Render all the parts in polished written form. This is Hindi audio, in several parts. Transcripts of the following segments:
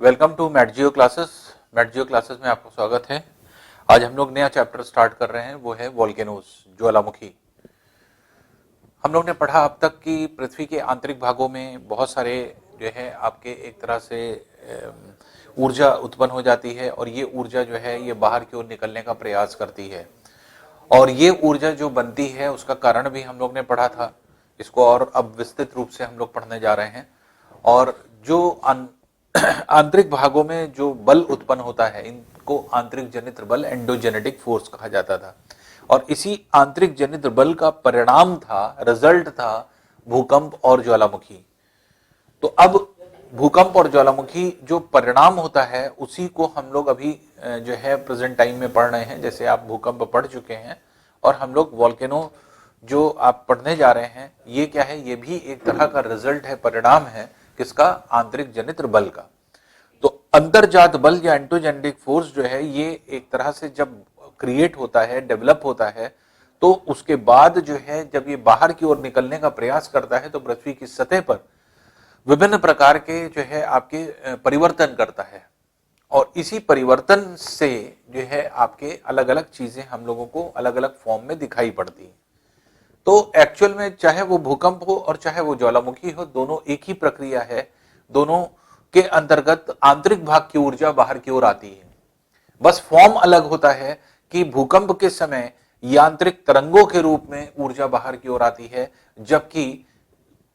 Welcome to Matgeo classes. Matgeo classes में आपका स्वागत है। आज हम लोग नया चैप्टर स्टार्ट कर रहे हैं, वो है वोल्केनोज, ज्वालामुखी। हम लोग ने पढ़ा अब तक कि पृथ्वी के आंतरिक भागों में बहुत सारे जो है आपके एक तरह से ऊर्जा उत्पन्न हो जाती है और ये ऊर्जा जो है ये बाहर की ओर निकलने का प्रयास करती है। और ये ऊर्जा जो बनती है उसका कारण भी हम लोग ने पढ़ा था। इसको और अब विस्तृत रूप से हम लोग पढ़ने जा रहे हैं। और जो आंतरिक भागों में जो बल उत्पन्न होता है इनको आंतरिक जनित्र बल, एंडोजेनेटिक फोर्स कहा जाता था। और इसी आंतरिक जनित्र बल का परिणाम था, रिजल्ट था भूकंप और ज्वालामुखी। तो अब भूकंप और ज्वालामुखी जो परिणाम होता है उसी को हम लोग अभी जो है प्रेजेंट टाइम में पढ़ रहे हैं। जैसे आप भूकंप पढ़ चुके हैं और हम लोग वोल्केनो जो आप पढ़ने जा रहे हैं ये क्या है, ये भी एक तरह का रिजल्ट है, परिणाम है किसका, आंतरिक जनित्र बल का। तो अंतर्जात बल या एंडोजेनेटिक फोर्स जो है ये एक तरह से जब क्रिएट होता है, डेवलप होता है, तो उसके बाद जो है जब ये बाहर की ओर निकलने का प्रयास करता है तो पृथ्वी की सतह पर विभिन्न प्रकार के जो है आपके परिवर्तन करता है। और इसी परिवर्तन से जो है आपके अलग अलग चीजें हम लोगों को अलग अलग फॉर्म में दिखाई पड़ती हैं। तो एक्चुअल में चाहे वो भूकंप हो और चाहे वो ज्वालामुखी हो, दोनों एक ही प्रक्रिया है। दोनों के अंतर्गत आंतरिक भाग की ऊर्जा बाहर की ओर आती है, बस फॉर्म अलग होता है कि भूकंप के समय यांत्रिक तरंगों के रूप में ऊर्जा बाहर की ओर आती है, जबकि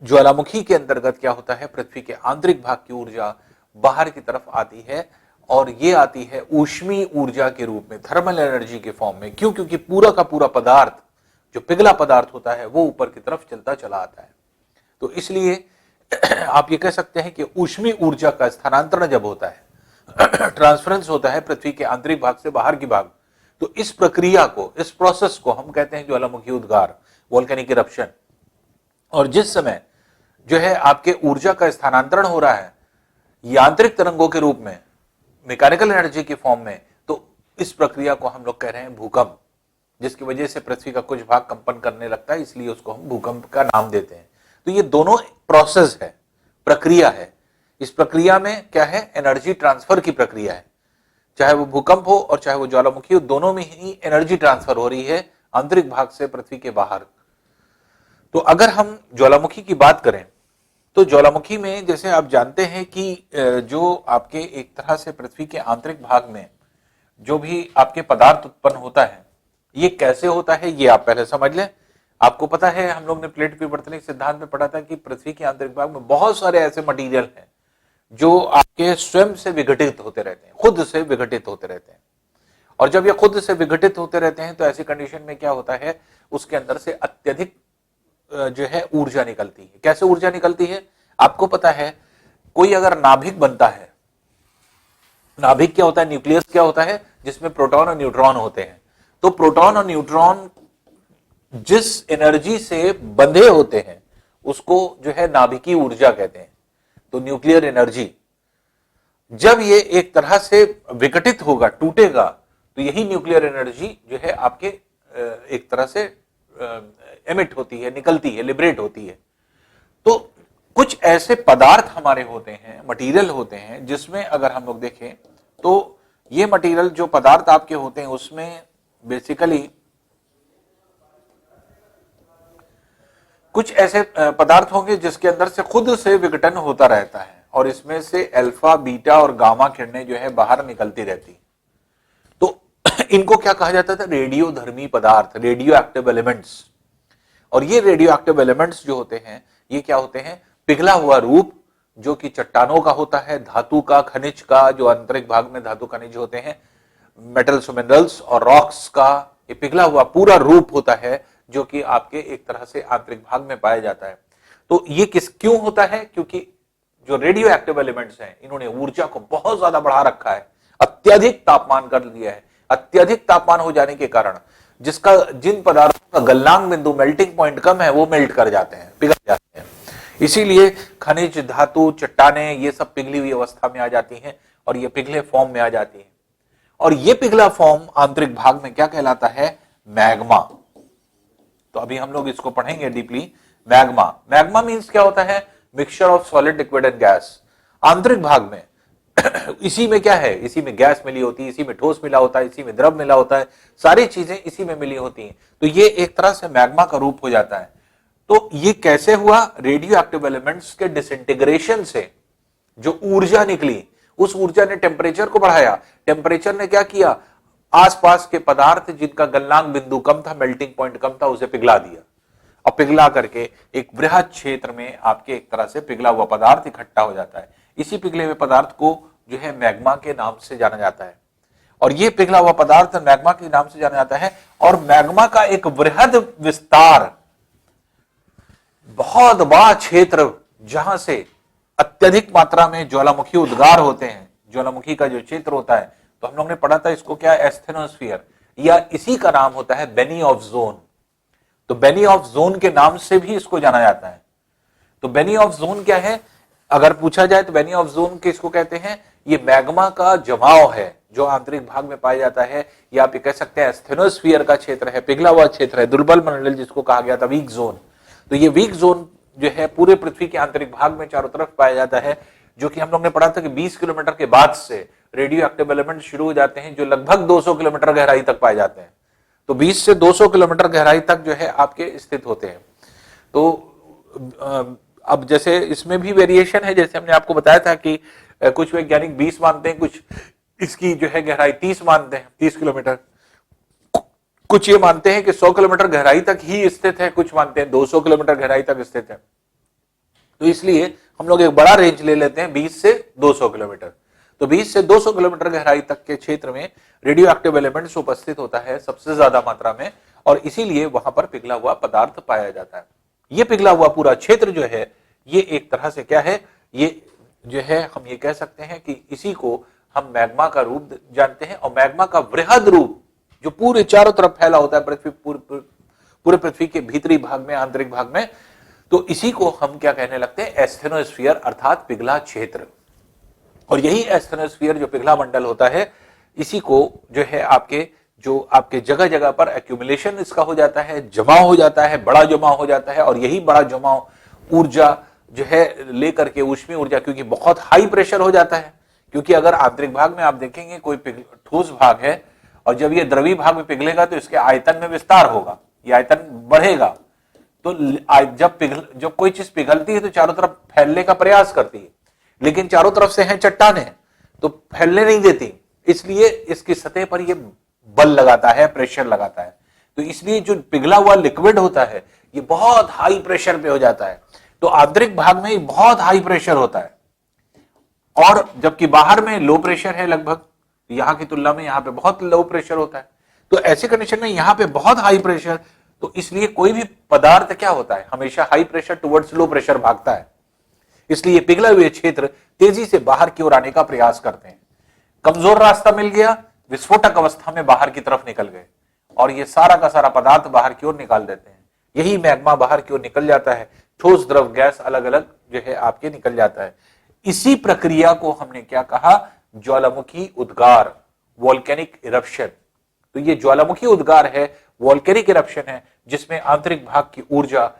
ज्वालामुखी के अंतर्गत क्या होता है, पृथ्वी के आंतरिक भाग की ऊर्जा बाहर की तरफ आती है। और ये आती है ऊष्मीय ऊर्जा के रूप में, थर्मल एनर्जी के फॉर्म में। क्यों? क्योंकि पूरा का पूरा पदार्थ जो पिघला पदार्थ होता है वो ऊपर की तरफ चलता चला आता है। तो इसलिए आप ये कह सकते हैं कि ऊष्मीय ऊर्जा का स्थानांतरण जब होता है, ट्रांसफरेंस होता है पृथ्वी के आंतरिक भाग से बाहर की भाग, तो इस प्रक्रिया को, इस प्रोसेस को हम कहते हैं ज्वालामुखी उद्गार, वोल्केनिक इरप्शन। और जिस समय जो है आपके ऊर्जा का स्थानांतरण हो रहा है यांत्रिक तरंगों के रूप में, मैकेनिकल एनर्जी के फॉर्म में, तो इस प्रक्रिया को हम लोग कह रहे हैं भूकंप, जिसकी वजह से पृथ्वी का कुछ भाग कंपन करने लगता है, इसलिए उसको हम भूकंप का नाम देते हैं। तो ये दोनों प्रोसेस है, प्रक्रिया है। इस प्रक्रिया में क्या है, एनर्जी ट्रांसफर की प्रक्रिया है। चाहे वो भूकंप हो और चाहे वो ज्वालामुखी हो, दोनों में ही एनर्जी ट्रांसफर हो रही है आंतरिक भाग से पृथ्वी के बाहर। तो अगर हम ज्वालामुखी की बात करें तो ज्वालामुखी में जैसे आप जानते हैं कि जो आपके एक तरह से पृथ्वी के आंतरिक भाग में जो भी आपके पदार्थ उत्पन्न होता है ये कैसे होता है ये आप पहले समझ लें। आपको पता है हम लोग ने प्लेट विवर्तनिक सिद्धांत में पढ़ा था कि पृथ्वी के आंतरिक भाग में बहुत सारे ऐसे मटेरियल हैं जो आपके स्वयं से विघटित होते रहते हैं, खुद से विघटित होते रहते हैं। और जब ये खुद से विघटित होते रहते हैं तो ऐसी कंडीशन में क्या होता है, उसके अंदर से अत्यधिक जो है ऊर्जा निकलती है। कैसे ऊर्जा निकलती है आपको पता है, कोई अगर नाभिक बनता है, नाभिक क्या होता है, न्यूक्लियस क्या होता है, जिसमें प्रोटॉन और न्यूट्रॉन होते हैं। तो प्रोटॉन और न्यूट्रॉन जिस एनर्जी से बंधे होते हैं उसको जो है नाभिकीय ऊर्जा कहते हैं। तो न्यूक्लियर एनर्जी जब ये एक तरह से विघटित होगा, टूटेगा, तो यही न्यूक्लियर एनर्जी जो है आपके एक तरह से एमिट होती है, निकलती है, लिबरेट होती है। तो कुछ ऐसे पदार्थ हमारे होते हैं, मटेरियल होते हैं, जिसमें अगर हम लोग देखें तो ये मटेरियल जो पदार्थ आपके होते हैं उसमें बेसिकली कुछ ऐसे पदार्थ होंगे जिसके अंदर से खुद से विघटन होता रहता है और इसमें से अल्फा, बीटा और गामा किरणें जो है बाहर निकलती रहती। तो इनको क्या कहा जाता था, रेडियोधर्मी पदार्थ, रेडियो एक्टिव एलिमेंट्स। और ये रेडियो एक्टिव एलिमेंट्स जो होते हैं ये क्या होते हैं, पिघला हुआ रूप जो कि चट्टानों का होता है, धातु का, खनिज का, जो आंतरिक भाग में धातु खनिज होते हैं, मेटल्स, मिनरल्स और रॉक्स का ये पिघला हुआ पूरा रूप होता है जो कि आपके एक तरह से आंतरिक भाग में पाया जाता है। तो ये क्यों होता है, क्योंकि जो रेडियो एक्टिव एलिमेंट्स हैं इन्होंने ऊर्जा को बहुत ज्यादा बढ़ा रखा है, अत्यधिक तापमान कर दिया है। अत्यधिक तापमान हो जाने के कारण जिन पदार्थों का गलनांक बिंदु, मेल्टिंग पॉइंट कम है, वो मेल्ट कर जाते हैं, पिघल जाते हैं। इसीलिए खनिज, धातु, चट्टाने ये सब पिघली हुई अवस्था में आ जाती हैं और ये पिघले फॉर्म में आ जाती हैं। और ये पिघला फॉर्म आंतरिक भाग में क्या कहलाता है, मैग्मा। तो अभी हम लोग इसको पढ़ेंगे डीपली। मैग्मा मीन्स क्या होता है, mixture of solid, liquid and gas. आंतरिक भाग में इसी में क्या है, इसी में गैस मिली होती है, इसी में ठोस मिला होता है, इसी में द्रव मिला होता है, सारी चीजें इसी में मिली होती हैं। तो ये एक तरह से मैग्मा का रूप हो जाता है। तो ये कैसे हुआ? रेडियो एक्टिव एलिमेंट्स के डिसइंटीग्रेशन से जो ऊर्जा निकली, उस ऊर्जा ने टेम्परेचर को बढ़ाया। टेम्परेचर ने क्या किया? आसपास के पदार्थ जिनका गलनांक बिंदु कम था, मेल्टिंग पॉइंट कम था, उसे पिघला दिया। और पिघला करके एक बृहद क्षेत्र में आपके एक तरह से पिघला हुआ पदार्थ इकट्ठा हो जाता है। इसी पिघले हुए पदार्थ को जो है मैग्मा के नाम से जाना जाता है। और ये पिघला हुआ पदार्थ मैग्मा के नाम से जाना जाता है। और मैग्मा का एक बृहद विस्तार, बहुत बड़ा क्षेत्र जहां से अत्यधिक मात्रा में ज्वालामुखी उद्गार होते हैं, ज्वालामुखी का जो क्षेत्र होता है, तो हम लोग ने पढ़ा था इसको क्या, एस्थेनोस्फीयर, या इसी का नाम होता है बेनी ऑफ जोन। तो बेनी ऑफ जोन के नाम से भी इसको जाना जाता है। तो बेनी ऑफ जोन क्या है? अगर पूछा जाए तो बेनी ऑफ जोन किसको कहते हैं? ये मैग्मा का जमाव है जो आंतरिक भाग में पाया जाता है, या आप कह सकते हैं एस्थेनोस्फीयर का क्षेत्र है, पिघला हुआ क्षेत्र है, दुर्बल मंडल जिसको कहा गया था, वीक जोन। तो ये वीक जोन जो है पूरे पृथ्वी के आंतरिक भाग में चारों तरफ पाया जाता है, जो कि हम लोग ने पढ़ा था कि 20 किलोमीटर के बाद से रेडियो एक्टिव एलिमेंट शुरू हो जाते हैं, जो लगभग 200 किलोमीटर गहराई तक पाए जाते हैं। तो 20 से 200 किलोमीटर गहराई तक जो है आपके स्थित होते हैं। तो अब जैसे इसमें भी वेरिएशन है, जैसे हमने आपको बताया था कि कुछ वैज्ञानिक 20 मानते हैं, कुछ इसकी जो है गहराई 30 मानते हैं, 30 किलोमीटर। कुछ ये मानते हैं कि 100 किलोमीटर गहराई तक ही स्थित है, कुछ मानते हैं 200 किलोमीटर गहराई तक स्थित है। तो इसलिए हम लोग एक बड़ा रेंज ले लेते हैं, 20 से 200 किलोमीटर। तो 20 से 200 किलोमीटर गहराई तक के क्षेत्र में रेडियो एक्टिव एलिमेंट्स उपस्थित होता है सबसे ज्यादा मात्रा में, और इसीलिए वहां पर पिघला हुआ पदार्थ पाया जाता है। ये पिघला हुआ पूरा क्षेत्र जो है, ये एक तरह से क्या है, ये जो है हम ये कह सकते हैं कि इसी को हम मैग्मा का रूप जानते हैं। और मैग्मा का वृहद रूप जो पूरे चारों तरफ फैला होता है पृथ्वी, पूरे पृथ्वी के भीतरी भाग में, आंतरिक भाग में, तो इसी को हम क्या कहने लगते हैं, एस्थेनोस्फीयर, अर्थात पिघला क्षेत्र। और यही एस्थेनोस्फीयर जो पिघला मंडल होता है, इसी को जो है आपके जगह जगह पर एक्यूमुलेशन इसका हो जाता है, जमाव हो जाता है, बड़ा जमाव हो जाता है। और यही बड़ा जमाव ऊर्जा जो है लेकर के, ऊष्मीय ऊर्जा, क्योंकि बहुत हाई प्रेशर हो जाता है, क्योंकि अगर आंतरिक भाग में आप देखेंगे कोई ठोस भाग है और जब ये द्रवी भाग में पिघलेगा तो इसके आयतन में विस्तार होगा, ये आयतन बढ़ेगा। तो जब कोई चीज पिघलती है तो चारों तरफ फैलने का प्रयास करती है, लेकिन चारों तरफ से हैं चट्टानें तो फैलने नहीं देती, इसलिए इसकी सतह पर ये बल लगाता है, प्रेशर लगाता है। तो इसलिए जो पिघला हुआ लिक्विड होता है ये बहुत हाई प्रेशर पे हो जाता है। तो आंतरिक भाग में बहुत हाई प्रेशर होता है, और जबकि बाहर में लो प्रेशर है, लगभग यहां की तुलना में यहां पे बहुत लो प्रेशर होता है। तो ऐसे कंडीशन में यहां पे बहुत हाई प्रेशर, तो इसलिए कोई भी पदार्थ क्या होता है, हमेशा high pressure towards low pressure भागता है। इसलिए पिघले हुए क्षेत्र तेजी से बाहर की ओर आने का प्रयास करते हैं। कमजोर रास्ता मिल गया, विस्फोटक अवस्था में बाहर की तरफ निकल गए, और ये सारा का सारा पदार्थ बाहर की ओर निकाल देते हैं। यही मैग्मा बाहर की ओर निकल जाता है, ठोस द्रव गैस अलग अलग जो है आपके निकल जाता है। इसी प्रक्रिया को हमने क्या कहा, ज्वालामुखी उद्गार, वोल्केनिक इरप्शन। तो ये ज्वालामुखी उद्गार है, वोल्केनिक इरप्शन है, जिसमें आंतरिक भाग की ऊर्जा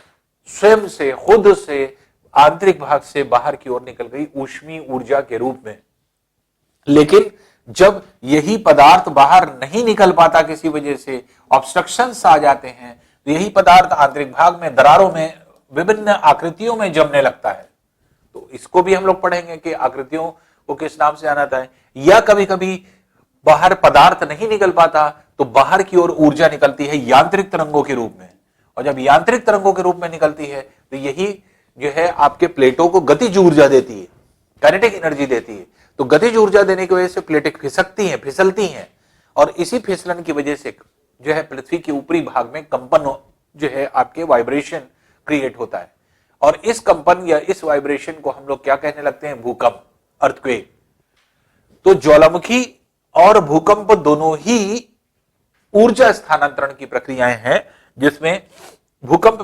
स्वयं से, खुद से आंतरिक भाग से बाहर की ओर निकल गई ऊष्मीय ऊर्जा के रूप में। लेकिन जब यही पदार्थ बाहर नहीं निकल पाता, किसी वजह से ऑब्स्ट्रक्शंस आ जाते हैं, तो यही पदार्थ आंतरिक भाग में दरारों में विभिन्न आकृतियों में जमने लगता है। तो इसको भी हम लोग पढ़ेंगे कि आकृतियों को किस नाम से जाना जाता है। या कभी कभी बाहर पदार्थ नहीं निकल पाता तो बाहर की ओर ऊर्जा निकलती है यांत्रिक तरंगों के रूप में, और जब यांत्रिक तरंगों के रूप में निकलती है तो यही जो है आपके प्लेटों को गतिज ऊर्जा देती है, काइनेटिक एनर्जी देती है। तो गतिज ऊर्जा देने की वजह से प्लेटें खिसकती हैं, फिसलती हैं, और इसी फिसलन की वजह से जो है पृथ्वी के ऊपरी भाग में कंपन जो है आपके वाइब्रेशन क्रिएट होता है। और इस कंपन या इस वाइब्रेशन को हम लोग क्या कहने लगते हैं, भूकंप, अर्थक्वेक। तो ज्वालामुखी और भूकंप दोनों ही ऊर्जा स्थानांतरण की प्रक्रियाएं हैं, जिसमें भूकंप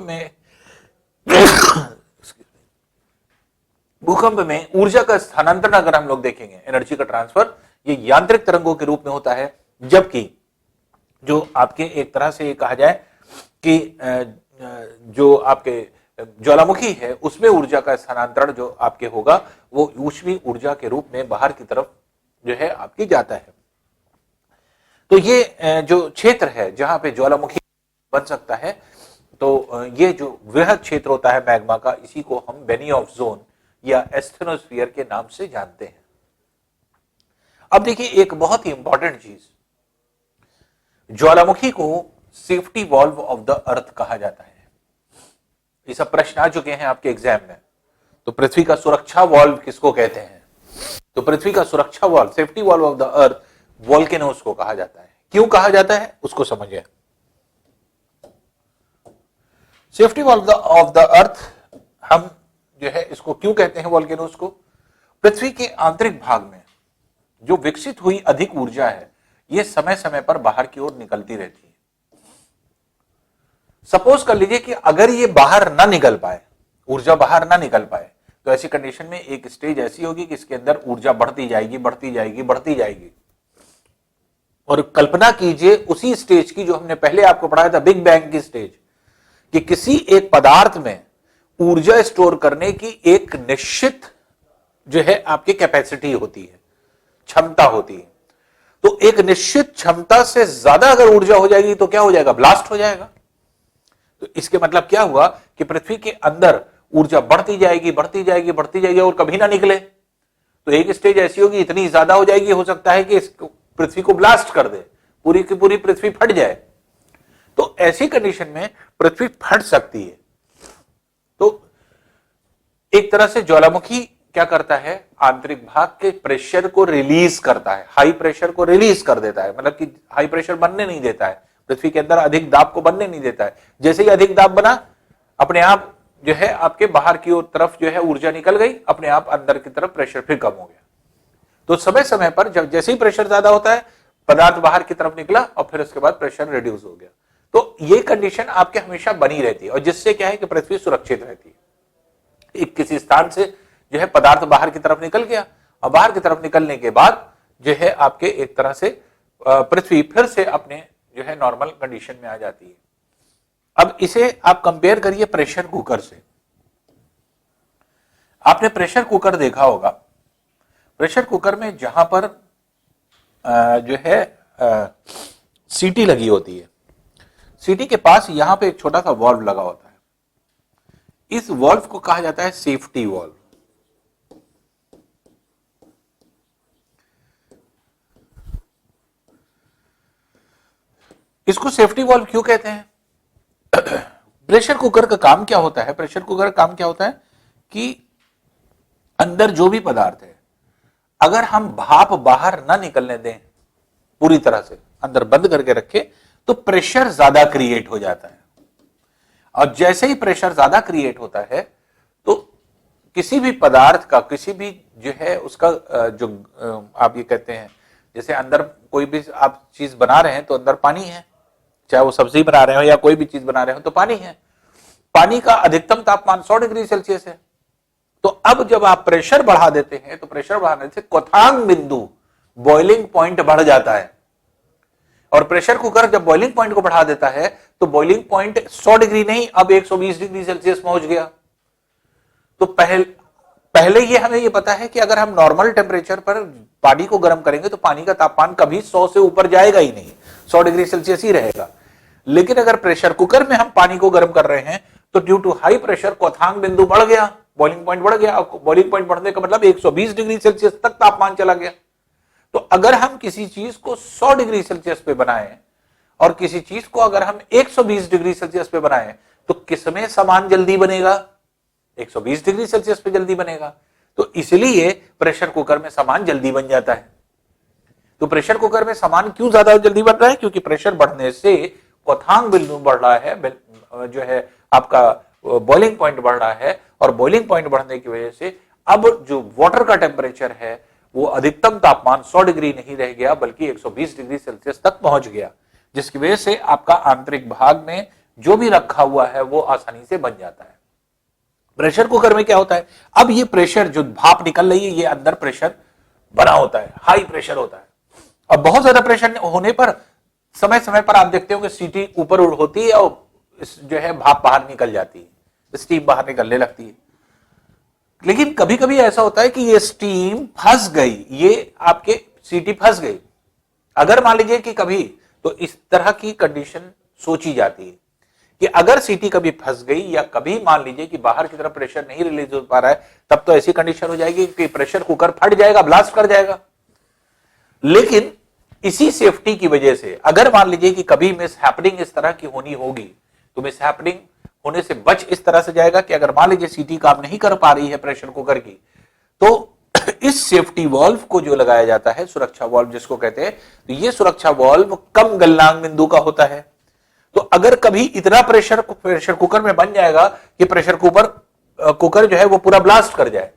में ऊर्जा का स्थानांतरण अगर हम लोग देखेंगे, एनर्जी का ट्रांसफर, ये यांत्रिक तरंगों के रूप में होता है। जबकि जो आपके एक तरह से कहा जाए कि जो आपके ज्वालामुखी है उसमें ऊर्जा का स्थानांतरण जो आपके होगा वो ऊष्मीय ऊर्जा के रूप में बाहर की तरफ जो है आपकी जाता है। तो ये जो क्षेत्र है जहां पे ज्वालामुखी बन सकता है, तो ये जो वृहद क्षेत्र होता है मैग्मा का, इसी को हम बेनियोफ जोन या एस्थेनोस्फीयर के नाम से जानते हैं। अब देखिए एक बहुत ही इंपॉर्टेंट चीज, ज्वालामुखी को safety valve of the earth कहा जाता है। ये सब प्रश्न आ चुके हैं आपके एग्जाम में। तो पृथ्वी का सुरक्षा वॉल्व किसको कहते हैं? तो पृथ्वी का सुरक्षा valve, safety valve of the earth, volcanoes को कहा जाता है। क्यों कहा जाता है उसको समझिए। Safety valve of the earth हम जो है इसको क्यों कहते हैं वोल्केनोस को? पृथ्वी के आंतरिक भाग में जो विकसित हुई अधिक ऊर्जा है यह समय समय पर बाहर की ओर निकलती रहती है। सपोज कर लीजिए कि अगर ये बाहर ना निकल पाए, ऊर्जा बाहर ना निकल पाए, तो ऐसी कंडीशन में एक स्टेज ऐसी होगी कि इसके अंदर ऊर्जा बढ़ती जाएगी बढ़ती जाएगी बढ़ती जाएगी। और कल्पना कीजिए उसी स्टेज की जो हमने पहले आपको पढ़ाया था, बिग बैंग की स्टेज, कि किसी एक पदार्थ में ऊर्जा स्टोर करने की एक निश्चित जो है आपकी कैपेसिटी होती है, क्षमता होती है। तो एक निश्चित क्षमता से ज्यादा अगर ऊर्जा हो जाएगी तो क्या हो जाएगा? ब्लास्ट हो जाएगा। तो इसके मतलब क्या हुआ कि पृथ्वी के अंदर ऊर्जा बढ़ती जाएगी बढ़ती जाएगी बढ़ती जाएगी और कभी ना निकले। तो एक स्टेज ऐसी होगी, इतनी ज्यादा हो जाएगी, हो सकता है कि इस पृथ्वी को ब्लास्ट कर दे, पूरी की पूरी पृथ्वी फट जाए। तो ऐसी कंडीशन में पृथ्वी फट सकती है। तो एक तरह से ज्वालामुखी क्या करता है? आंतरिक भाग के प्रेशर को रिलीज करता है, हाई प्रेशर को रिलीज कर देता है, मतलब कि हाई प्रेशर बनने नहीं देता है, पृथ्वी के अंदर अधिक दाब को बनने नहीं देता है। जैसे ही अधिक दाब बना, अपने आप जो है आपके बाहर की ओर तरफ जो है ऊर्जा निकल गई, अपने आप अंदर की तरफ प्रेशर फिर कम हो गया। तो समय समय पर जब जैसे ही प्रेशर ज्यादा होता है, पदार्थ बाहर की तरफ निकला और फिर उसके बाद प्रेशर रिड्यूस हो गया। तो ये कंडीशन आपके हमेशा बनी रहती है और जिससे क्या है कि पृथ्वी सुरक्षित रहती है। एक किसी स्थान से जो है पदार्थ बाहर की तरफ निकल गया और बाहर की तरफ निकलने के बाद जो है आपके एक तरह से पृथ्वी फिर से अपने जो है नॉर्मल कंडीशन में आ जाती है। अब इसे आप कंपेयर करिए प्रेशर कुकर से। आपने प्रेशर कुकर देखा होगा। प्रेशर कुकर में जहां पर जो है सीटी लगी होती है, सीटी के पास यहां पे एक छोटा सा वॉल्व लगा होता है। इस वॉल्व को कहा जाता है सेफ्टी वॉल्व। इसको सेफ्टी वॉल्व क्यों कहते हैं? प्रेशर कुकर का काम क्या होता है? प्रेशर कुकर का काम क्या होता है कि अंदर जो भी पदार्थ है, अगर हम भाप बाहर ना निकलने दें, पूरी तरह से अंदर बंद करके रखें, तो प्रेशर ज्यादा क्रिएट हो जाता है। और जैसे ही प्रेशर ज्यादा क्रिएट होता है तो किसी भी पदार्थ का, किसी भी जो है उसका जो आप ये कहते हैं, जैसे अंदर कोई भी आप चीज बना रहे हैं तो अंदर पानी है, चाहे वो सब्जी बना रहे हो या कोई भी चीज बना रहे हो तो पानी है। पानी का अधिकतम तापमान 100 डिग्री सेल्सियस है। तो अब जब आप प्रेशर बढ़ा देते हैं तो प्रेशर बढ़ाने से क्वथनांक बिंदु, बॉइलिंग पॉइंट बढ़ जाता है। और प्रेशर कुकर जब बॉइलिंग पॉइंट को बढ़ा देता है तो बॉइलिंग पॉइंट 100 डिग्री नहीं, अब 120 डिग्री सेल्सियस पहुंच गया। तो पहले ये हमें ये पता है कि अगर हम नॉर्मल टेम्परेचर पर पानी को गर्म करेंगे तो पानी का तापमान कभी 100 से ऊपर जाएगा ही नहीं, 100 डिग्री सेल्सियस ही रहेगा। लेकिन अगर प्रेशर कुकर में हम पानी को गर्म कर रहे हैं तो ड्यू टू हाई प्रेशर क्वथनांक बिंदु बढ़ गया, बॉइलिंग पॉइंट बढ़ गया। बॉइलिंग पॉइंट बढ़ने का मतलब 120 डिग्री सेल्सियस तक तापमान चला गया। तो अगर हम किसी चीज को 100 डिग्री सेल्सियस पे बनाएं और किसी चीज को अगर हम 120 डिग्री सेल्सियस पे बनाएं तो किसमें सामान जल्दी बनेगा? 120 डिग्री सेल्सियस पे जल्दी बनेगा। तो इसलिए प्रेशर कुकर में सामान जल्दी बन जाता है। तो प्रेशर कुकर में सामान क्यों ज्यादा जल्दी बन रहा है? क्योंकि प्रेशर बढ़ने से क्वथनांक बिंदु बढ़ रहा है, जो है आपका बॉइलिंग पॉइंट बढ़ रहा है। और बॉइलिंग पॉइंट बढ़ने की वजह से अब जो वाटर का टेम्परेचर है वो अधिकतम तापमान 100 डिग्री नहीं रह गया बल्कि 120 डिग्री सेल्सियस तक पहुंच गया, जिसकी वजह से आपका आंतरिक भाग में जो भी रखा हुआ है वो आसानी से बन जाता है। प्रेशर कुकर में क्या होता है? अब ये प्रेशर जो भाप निकल रही है ये अंदर प्रेशर बना होता है, हाई प्रेशर होता है। अब बहुत ज्यादा प्रेशर होने पर समय समय पर आप देखते हो कि सीटी ऊपर होती है और जो है भाप बाहर निकल जाती है। स्टीम बाहर निकलने लगती है। लेकिन कभी कभी ऐसा होता है कि ये स्टीम फंस गई, ये आपके सीटी फंस गई। अगर मान लीजिए कि कभी, तो इस तरह की कंडीशन सोची जाती है कि अगर सीटी कभी फंस गई या कभी मान लीजिए कि बाहर की तरफ प्रेशर नहीं रिलीज हो पा रहा है, तब तो ऐसी कंडीशन हो जाएगी कि प्रेशर कुकर फट जाएगा, ब्लास्ट कर जाएगा। लेकिन इसी सेफ्टी की वजह से अगर मान लीजिए कि कभी मिस हैपनिंग इस तरह की होनी होगी, तो मिस हैपनिंग होने से बच इस तरह से जाएगा कि अगर मान लीजिए सीटी काम नहीं कर पा रही है प्रेशर कुकर की, तो इस सेफ्टी वॉल्व को जो लगाया जाता है, सुरक्षा वॉल्व जिसको कहते हैं, तो ये सुरक्षा वॉल्व कम गलनांक बिंदु का होता है। तो अगर कभी इतना प्रेशर कुकर में बन जाएगा कि प्रेशर कुकर जो है वो पूरा ब्लास्ट कर जाए,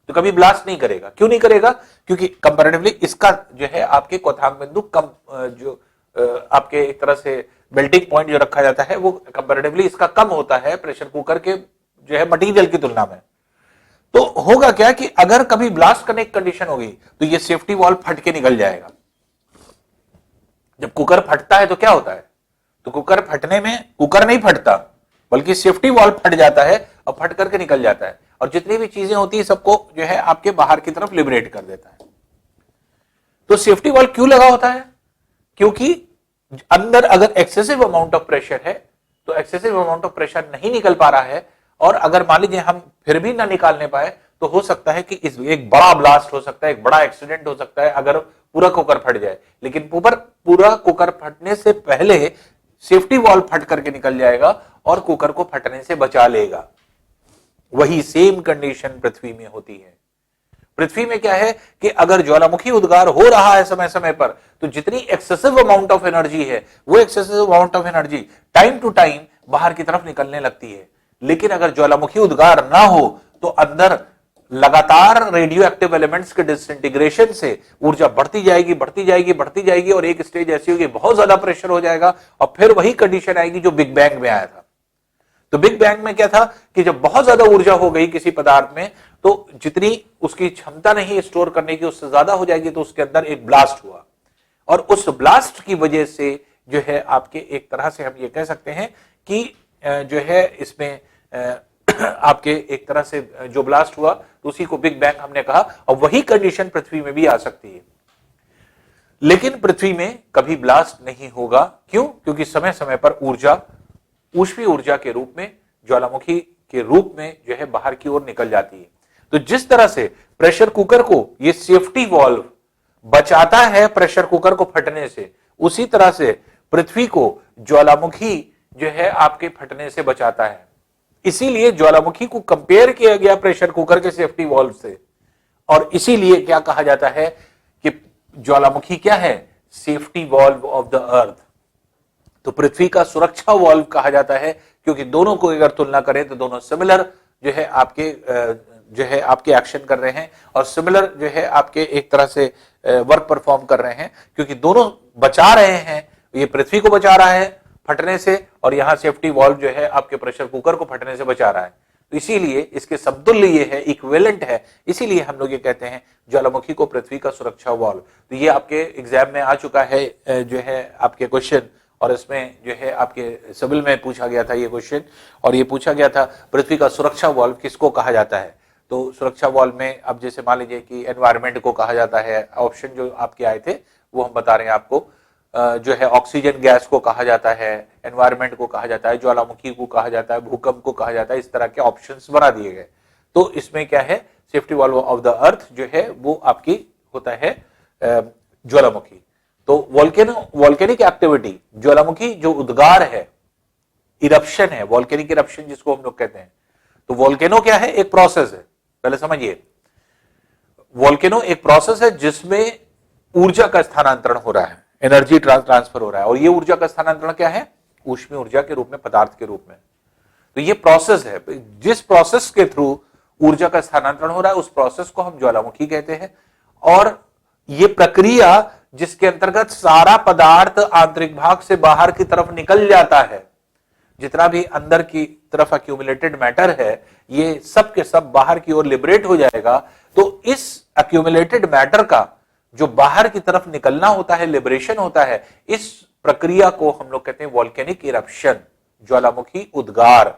तो कभी ब्लास्ट नहीं करेगा। क्यों नहीं करेगा? क्योंकि कंपैरेटिवली इसका जो है आपके क्वथनांक बिंदु कम, जो आपके एक तरह से मेल्टिंग पॉइंट जो रखा जाता है वो कंपैरेटिवली इसका कम होता है प्रेशर कुकर के जो है मटेरियल की तुलना में। तो होगा क्या कि अगर कभी ब्लास्ट करने की कंडीशन होगी तो ये सेफ्टी वॉल्व फट के निकल जाएगा। जब कुकर फटता है तो क्या होता है? तो कुकर फटने में कुकर नहीं फटता, बल्कि सेफ्टी वॉल्व फट जाता है और फट करके निकल जाता है, और जितनी भी चीजें होती है सबको जो है आपके बाहर की तरफ लिबरेट कर देता है। तो सेफ्टी वॉल्व क्यों लगा होता है? क्योंकि अंदर अगर एक्सेसिव अमाउंट ऑफ प्रेशर है, तो एक्सेसिव अमाउंट ऑफ प्रेशर नहीं निकल पा रहा है, और अगर मान लीजिए हम फिर भी ना निकालने पाए, तो हो सकता है कि इस एक बड़ा ब्लास्ट हो सकता है, एक बड़ा एक्सीडेंट हो सकता है अगर पूरा कुकर फट जाए। लेकिन पूरा कुकर फटने से पहले सेफ्टी वॉल्व फट करके निकल जाएगा और कुकर को फटने से बचा लेगा। वही सेम कंडीशन पृथ्वी में होती है। पृथ्वी में क्या है कि अगर ज्वालामुखी उद्गार हो रहा है समय समय पर, तो जितनी एक्सेसिव अमाउंट ऑफ एनर्जी है, वो excessive amount of energy time to time बाहर की तरफ निकलने लगती है। लेकिन अगर ज्वालामुखी उद्गार ना हो, तो अंदर लगातार रेडियो एक्टिव एलिमेंट्स के डिसइंटीग्रेशन से ऊर्जा बढ़ती जाएगी, बढ़ती जाएगी, बढ़ती जाएगी, और एक स्टेज ऐसी होगी बहुत ज्यादा प्रेशर हो जाएगा, और फिर वही कंडीशन आएगी जो बिग बैंग में आया था। तो बिग बैंग में क्या था कि जब बहुत ज्यादा ऊर्जा हो गई किसी पदार्थ में, तो जितनी उसकी क्षमता नहीं स्टोर करने की उससे ज्यादा हो जाएगी, तो उसके अंदर एक ब्लास्ट हुआ, और उस ब्लास्ट की वजह से जो है आपके एक तरह से हम ये कह सकते हैं कि जो है इसमें आपके एक तरह से जो ब्लास्ट हुआ, तो उसी को बिग बैंग हमने कहा, और वही कंडीशन पृथ्वी में भी आ सकती है। लेकिन पृथ्वी में कभी ब्लास्ट नहीं होगा। क्यों? क्योंकि समय समय पर ऊर्जा ऊष्मीय ऊर्जा के रूप में, ज्वालामुखी के रूप में जो है बाहर की ओर निकल जाती है। तो जिस तरह से प्रेशर कुकर को ये सेफ्टी वॉल्व बचाता है प्रेशर कुकर को फटने से, उसी तरह से पृथ्वी को ज्वालामुखी जो है आपके फटने से बचाता है। इसीलिए ज्वालामुखी को कंपेयर किया गया प्रेशर कुकर के सेफ्टी वॉल्व से, और इसीलिए क्या कहा जाता है कि ज्वालामुखी क्या है? Safety valve of the earth. तो पृथ्वी का सुरक्षा वॉल्व कहा जाता है, क्योंकि दोनों को अगर तुलना करें तो दोनों सिमिलर जो है आपके एक्शन कर रहे हैं, और सिमिलर जो है आपके एक तरह से वर्क परफॉर्म कर रहे हैं, क्योंकि दोनों बचा रहे हैं। ये पृथ्वी को बचा रहा है फटने से, और यहां सेफ्टी वॉल्व जो है आपके प्रेशर कुकर को फटने से बचा रहा है। तो इसीलिए इसके समतुल्य ये है, इक्विवेलेंट है। इसीलिए हम लोग ये कहते हैं ज्वालामुखी को पृथ्वी का सुरक्षा वॉल्व। तो ये आपके एग्जाम में आ चुका है जो है आपके क्वेश्चन, और इसमें जो है आपके सिविल में पूछा गया था ये क्वेश्चन, और ये पूछा गया था पृथ्वी का सुरक्षा वॉल्व किसको कहा जाता है। तो सुरक्षा वॉल्व में अब जैसे मान लीजिए कि एनवायरमेंट को कहा जाता है, ऑप्शन जो आपके आए थे वो हम बता रहे हैं आपको, जो है ऑक्सीजन गैस को कहा जाता है, एनवायरमेंट को कहा जाता है, ज्वालामुखी को कहा जाता है, भूकंप को कहा जाता है, इस तरह के ऑप्शंस बना दिए गए। तो इसमें क्या है, safety valve of the earth जो है वो आपकी होता है ज्वालामुखी। तो वॉल्केनिक एक्टिविटी, ज्वालामुखी जो उद्गार है, इरप्शन है, वॉल्केनिक इरप्शन जिसको हम लोग कहते हैं। तो वॉल्केनो क्या है? एक प्रोसेस है। पहले समझिए, वॉल्केनो एक प्रोसेस है जिसमें ऊर्जा का स्थानांतरण हो रहा है, एनर्जी ट्रांसफर हो रहा है, और ये ऊर्जा का स्थानांतरण क्या है? ऊष्मीय ऊर्जा के रूप में, पदार्थ के रूप में। तो ये प्रोसेस है, जिस प्रोसेस के थ्रू ऊर्जा का स्थानांतरण हो रहा है उस प्रोसेस को हम ज्वालामुखी कहते हैं। और ये प्रक्रिया जिसके अंतर्गत सारा पदार्थ आंतरिक भाग से बाहर की तरफ निकल जाता है, जितना भी अंदर की तरफ अक्यूमुलेटेड मैटर है, ये सब के सब बाहर की ओर लिबरेट हो जाएगा। तो इस अक्यूमुलेटेड मैटर का जो बाहर की तरफ निकलना होता है, लिबरेशन होता है, इस प्रक्रिया को हम लोग कहते हैं वॉल्केनिक इरप्शन, ज्वालामुखी उद्गार।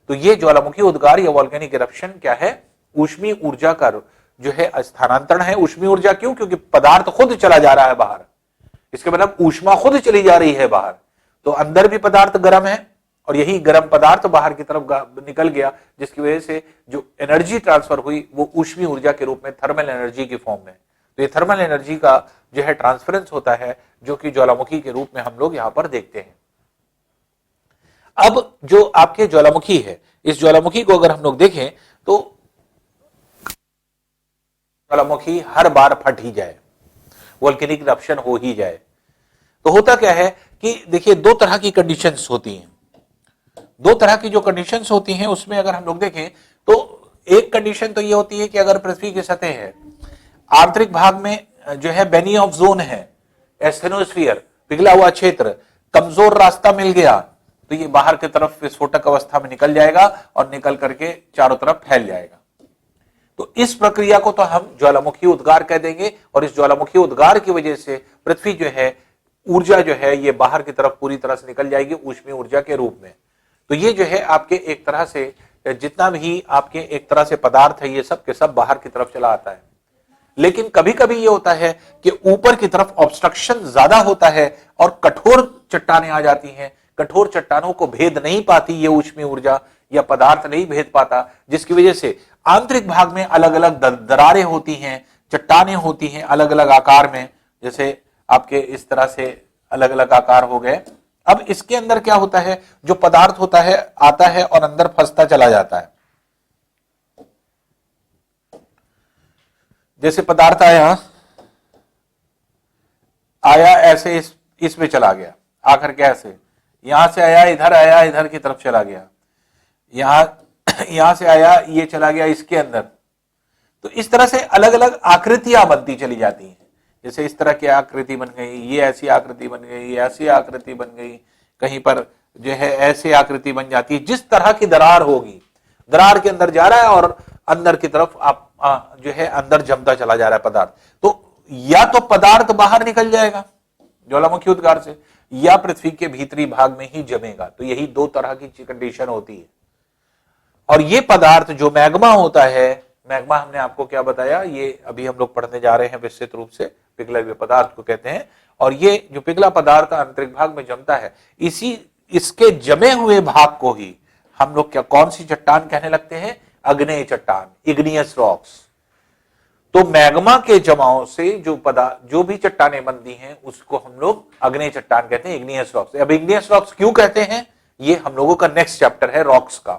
तो ये ज्वालामुखी उद्गार या वॉल्केनिक इरप्शन क्या है, ऊष्मीय ऊर्जा का जो है स्थानांतरण है। ऊष्मीय ऊर्जा क्यों, क्योंकि पदार्थ खुद चला जा रहा है बाहर, इसके मतलब ऊष्मा खुद चली जा रही है बाहर, तो अंदर भी पदार्थ गर्म है और यही गर्म पदार्थ बाहर की तरफ निकल गया, जिसकी वजह से जो एनर्जी ट्रांसफर हुई वो ऊष्मीय ऊर्जा के रूप में थर्मल एनर्जी की फॉर्म में। तो ये थर्मल एनर्जी का जो है ट्रांसफरेंस होता है, जो कि ज्वालामुखी के रूप में हम लोग यहां पर देखते हैं। अब जो आपके ज्वालामुखी है, इस ज्वालामुखी को अगर हम लोग देखें तो ज्वालामुखी हर बार फट ही जाए, वोल्केनिक इरप्शन हो ही जाए, तो होता क्या है कि देखिए दो तरह की कंडीशंस होती हैं। दो तरह की जो कंडीशंस होती हैं उसमें अगर हम लोग देखें तो एक कंडीशन तो ये होती है कि अगर पृथ्वी की सतह है, आंतरिक भाग में जो है बेनियोफ जोन है, एस्थेनोस्फीयर पिघला हुआ क्षेत्र, कमजोर रास्ता मिल गया तो ये बाहर की तरफ विस्फोटक अवस्था में निकल जाएगा और निकल करके चारों तरफ फैल जाएगा। तो इस प्रक्रिया को तो हम ज्वालामुखी उद्गार कह देंगे, और इस ज्वालामुखी उद्गार की वजह से पृथ्वी जो है ऊर्जा जो है ये बाहर की तरफ पूरी तरह से निकल जाएगी ऊष्मीय ऊर्जा के रूप में। तो ये जो है आपके एक तरह से जितना भी आपके एक तरह से पदार्थ है ये सब के सब बाहर की तरफ चला आता है। लेकिन कभी कभी ये होता है कि ऊपर की तरफ ऑब्स्ट्रक्शन ज्यादा होता है और कठोर चट्टानें आ जाती हैं, कठोर चट्टानों को भेद नहीं पाती ये ऊष्मीय ऊर्जा या पदार्थ नहीं भेद पाता, जिसकी वजह से आंतरिक भाग में अलग अलग दरारें होती हैं, चट्टानें होती हैं अलग अलग आकार में, जैसे आपके इस तरह से अलग अलग आकार हो गए। अब इसके अंदर क्या होता है, जो पदार्थ होता है आता है और अंदर फंसता चला जाता है। जैसे पदार्थ आया ऐसे इसमें चला गया, आखिर कैसे यहां से आया इधर की तरफ चला गया, यहां से आया ये चला गया इसके अंदर। तो इस तरह से अलग अलग आकृतियां बनती चली जाती हैं। जैसे इस तरह की आकृति बन गई, ये ऐसी आकृति बन गई, ये ऐसी आकृति बन गई, कहीं पर जो है ऐसी आकृति बन जाती है। जिस तरह की दरार होगी, दरार के अंदर जा रहा है और अंदर की तरफ आप जो है अंदर जमता चला जा रहा है पदार्थ। तो या तो पदार्थ बाहर निकल जाएगा ज्वालामुखी उद्गार से, या पृथ्वी के भीतरी भाग में ही जमेगा। तो यही दो तरह की कंडीशन होती है। और ये पदार्थ जो मैग्मा होता है, मैग्मा हमने आपको क्या बताया, ये अभी हम लोग पढ़ने जा रहे हैं विस्तृत रूप से, पिघले हुए पदार्थ को कहते हैं। और ये जो पिघला पदार्थ आंतरिक भाग में जमता है, इसके जमे हुए भाग को ही हम लोग क्या कौन सी चट्टान कहने लगते हैं, अग्नेय चट्टान, इग्नियस रॉक्स। तो मैग्मा के जमाव से जो भी चट्टानें बनती हैं उसको हम लोग अग्नेय चट्टान कहते हैं, इग्नियस रॉक्स। अब इग्नियस रॉक्स क्यों कहते हैं, ये हम लोगों का नेक्स्ट चैप्टर है रॉक्स का।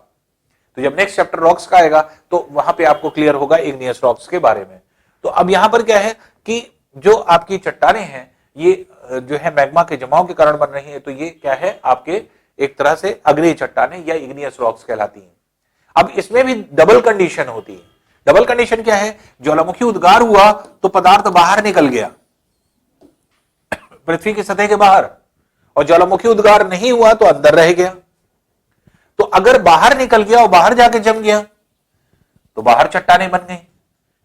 तो जब नेक्स्ट चैप्टर रॉक्स का आएगा तो वहां पे आपको क्लियर होगा इग्नियस रॉक्स के बारे में। तो अब यहां पर क्या है कि जो आपकी चट्टानें हैं ये जो है मैग्मा के जमाव के कारण बन रही है, तो ये क्या है आपके एक तरह से अग्नेय चट्टानें या इग्नियस रॉक्स कहलाती हैं। अब इसमें भी डबल कंडीशन होती है। डबल कंडीशन क्या है, ज्वालामुखी उद्गार हुआ तो पदार्थ बाहर निकल गया पृथ्वी की सतह के बाहर, और ज्वालामुखी उद्गार नहीं हुआ तो अंदर रह गया। तो अगर बाहर निकल गया और बाहर जाके जम गया तो बाहर चट्टानें बन गई,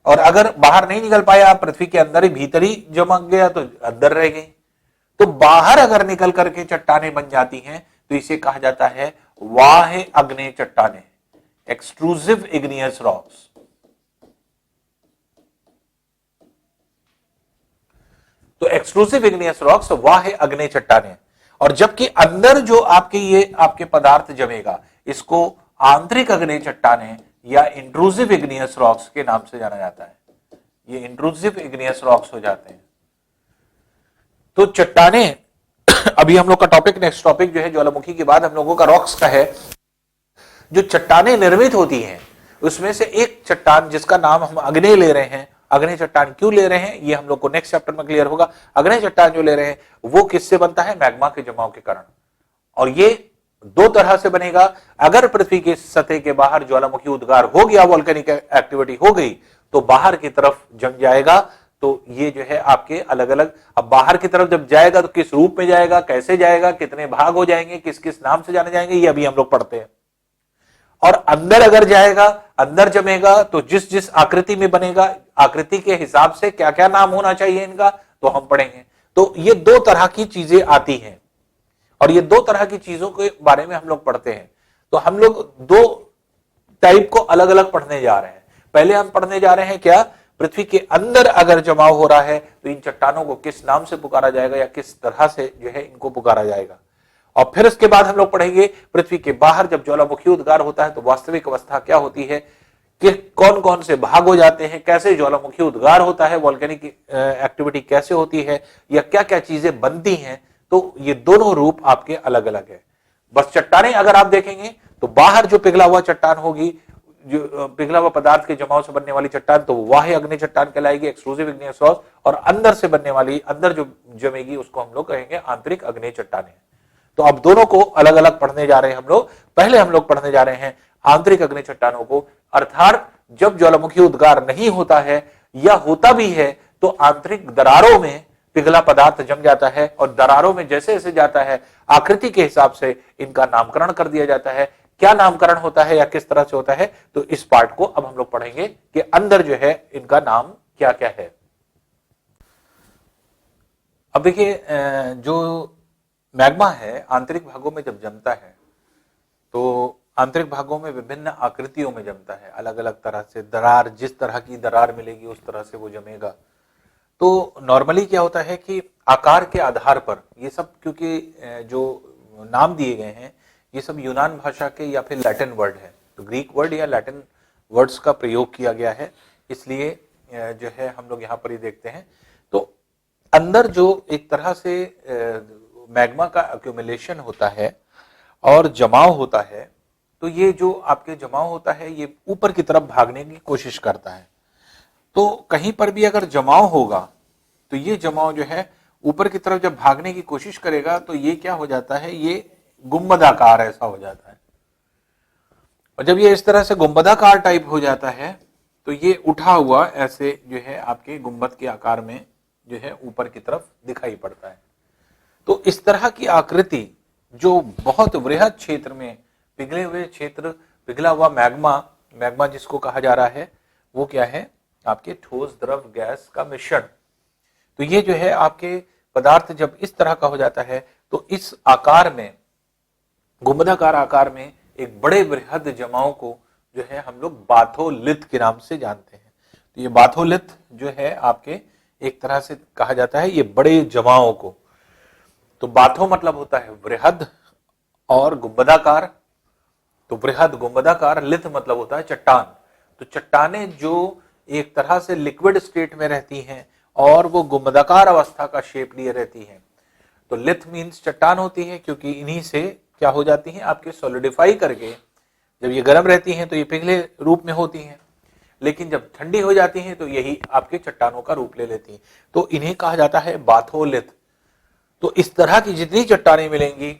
और अगर बाहर नहीं निकल पाया पृथ्वी के अंदर ही भीतर ही जम गया तो अंदर रह गई। तो बाहर अगर निकल करके चट्टानें बन जाती हैं तो इसे कहा जाता है वाह्य अग्नेय चट्टानें, एक्सट्रूसिव इग्नियस रॉक्स। तो एक्सक्लूसिव इग्नियस रॉक्स वाह्य अग्नेय चट्टानें, और जबकि अंदर जो आपके पदार्थ जमेगा इसको आंतरिक अग्नेय चट्टानें या इंट्रूसिव इग्नियस रॉक्स के नाम से जाना जाता है। ये इंट्रूसिव इग्नियस रॉक्स हो जाते हैं। तो चट्टानें अभी हम लोग का टॉपिक, नेक्स्ट टॉपिक जो है ज्वालामुखी के बाद हम लोगों का रॉक्स का है। जो चट्टानें निर्मित होती हैं उसमें से एक चट्टान जिसका नाम हम अग्नेय ले रहे हैं, अग्नेय चट्टान क्यों ले रहे हैं ये हम लोग को नेक्स्ट चैप्टर में क्लियर होगा। अग्नेय चट्टान जो ले रहे हैं वो किससे बनता है, मैग्मा के जमाव के कारण। और ये दो तरह से बनेगा। अगर पृथ्वी की सतह के बाहर ज्वालामुखी उद्गार हो गया, वोल्केनिक एक्टिविटी हो गई, तो बाहर की तरफ जम जाएगा। तो ये जो है आपके अलग अलग, अब बाहर की तरफ जब जाएगा तो किस रूप में जाएगा, कैसे जाएगा, कितने भाग हो जाएंगे, किस किस नाम से जाने जाएंगे, ये अभी हम लोग पढ़ते हैं। और अंदर अगर जाएगा, अंदर जमेगा तो जिस जिस आकृति में बनेगा, आकृति के हिसाब से क्या क्या नाम होना चाहिए इनका तो हम पढ़ेंगे। तो ये दो तरह की चीजें आती हैं और ये दो तरह की चीजों के बारे में हम लोग पढ़ते हैं। तो हम लोग दो टाइप को अलग अलग पढ़ने जा रहे हैं। पहले हम पढ़ने जा रहे हैं क्या, पृथ्वी के अंदर अगर जमाव हो रहा है तो इन चट्टानों को किस नाम से पुकारा जाएगा या किस तरह से जो है इनको पुकारा जाएगा। और फिर उसके बाद हम लोग पढ़ेंगे पृथ्वी के बाहर जब ज्वालामुखी उद्गार होता है तो वास्तविक अवस्था क्या होती है, कि कौन कौन से भाग हो जाते हैं, कैसे ज्वालामुखी उद्गार होता है, वॉल्केनिक एक्टिविटी कैसे होती है, या क्या क्या चीजें बनती हैं। तो ये दोनों रूप आपके अलग अलग है। बस चट्टानें अगर आप देखेंगे तो बाहर जो पिघला हुआ चट्टान होगी, जो पिघला हुआ पदार्थ के जमाव से बनने वाली चट्टान, तो वाह्य अग्नि चट्टान कहलाएगी, एक्सक्लूसिव इग्नियस रॉक। और अंदर से बनने वाली, अंदर जो जमेगी उसको हम लोग कहेंगे आंतरिक अग्नि चट्टानें। तो अब दोनों को अलग अलग पढ़ने जा रहे हैं हम लोग। पहले हम लोग पढ़ने जा रहे हैं आंतरिक अग्नि चट्टानों को, अर्थात जब ज्वालामुखी उद्गार नहीं होता है या होता भी है तो आंतरिक दरारों में पिघला पदार्थ जम जाता है, और दरारों में जैसे जैसे जाता है आकृति के हिसाब से इनका नामकरण कर दिया जाता है। क्या नामकरण होता है या किस तरह से होता है, तो इस पार्ट को अब हम लोग पढ़ेंगे कि अंदर जो है इनका नाम क्या क्या है। अब देखिए, जो मैग्मा है आंतरिक भागों में जब जमता है तो आंतरिक भागों में विभिन्न आकृतियों में जमता है, अलग अलग तरह से। दरार, जिस तरह की दरार मिलेगी उस तरह से वो जमेगा। तो नॉर्मली क्या होता है कि आकार के आधार पर ये सब, क्योंकि जो नाम दिए गए हैं ये सब यूनान भाषा के या फिर लैटिन वर्ड है, तो ग्रीक वर्ड या लैटिन वर्ड्स का प्रयोग किया गया है, इसलिए जो है हम लोग यहाँ पर ही देखते हैं। तो अंदर जो एक तरह से मैग्मा का एक्यूमुलेशन होता है और जमाव होता है, तो ये जो आपके जमाव होता है ये ऊपर की तरफ भागने की कोशिश करता है। तो कहीं पर भी अगर जमाव होगा तो ये जमाव जो है ऊपर की तरफ जब भागने की कोशिश करेगा तो ये क्या हो जाता है, ये गुंबदाकार ऐसा हो जाता है। और जब ये इस तरह से गुंबदाकार टाइप हो जाता है तो ये उठा हुआ ऐसे जो है आपके गुंबद के आकार में जो है ऊपर की तरफ दिखाई पड़ता है। तो इस तरह की आकृति जो बहुत वृहद क्षेत्र में पिघले हुए क्षेत्र, पिघला हुआ मैग्मा जिसको कहा जा रहा है वो क्या है, आपके ठोस द्रव गैस का मिश्रण। तो ये जो है आपके पदार्थ जब इस तरह का हो जाता है तो इस आकार में, गुंबदाकार आकार में एक बड़े वृहद जमाव को जो है हम लोग बाथोलिथ के नाम से जानते हैं। तो ये बाथोलिथ जो है आपके एक तरह से कहा जाता है ये बड़े जमाव को। तो बाथो मतलब होता है वृहद और गुंबदाकार, तो वृहद गुंबदाकार, लिथ मतलब होता है चट्टान। तो चट्टानें जो एक तरह से लिक्विड स्टेट में रहती हैं और वो गुंबदाकार अवस्था का शेप लिए रहती हैं, तो लिथ मीन्स चट्टान होती है, क्योंकि इन्हीं से क्या हो जाती हैं आपके सॉलिडिफाई करके, जब ये गर्म रहती हैं तो ये पिघले रूप में होती हैं, लेकिन जब ठंडी हो जाती हैं तो यही आपके चट्टानों का रूप ले लेती हैं। तो इन्हें कहा जाता है बाथोलिथ। तो इस तरह की जितनी चट्टानें मिलेंगी,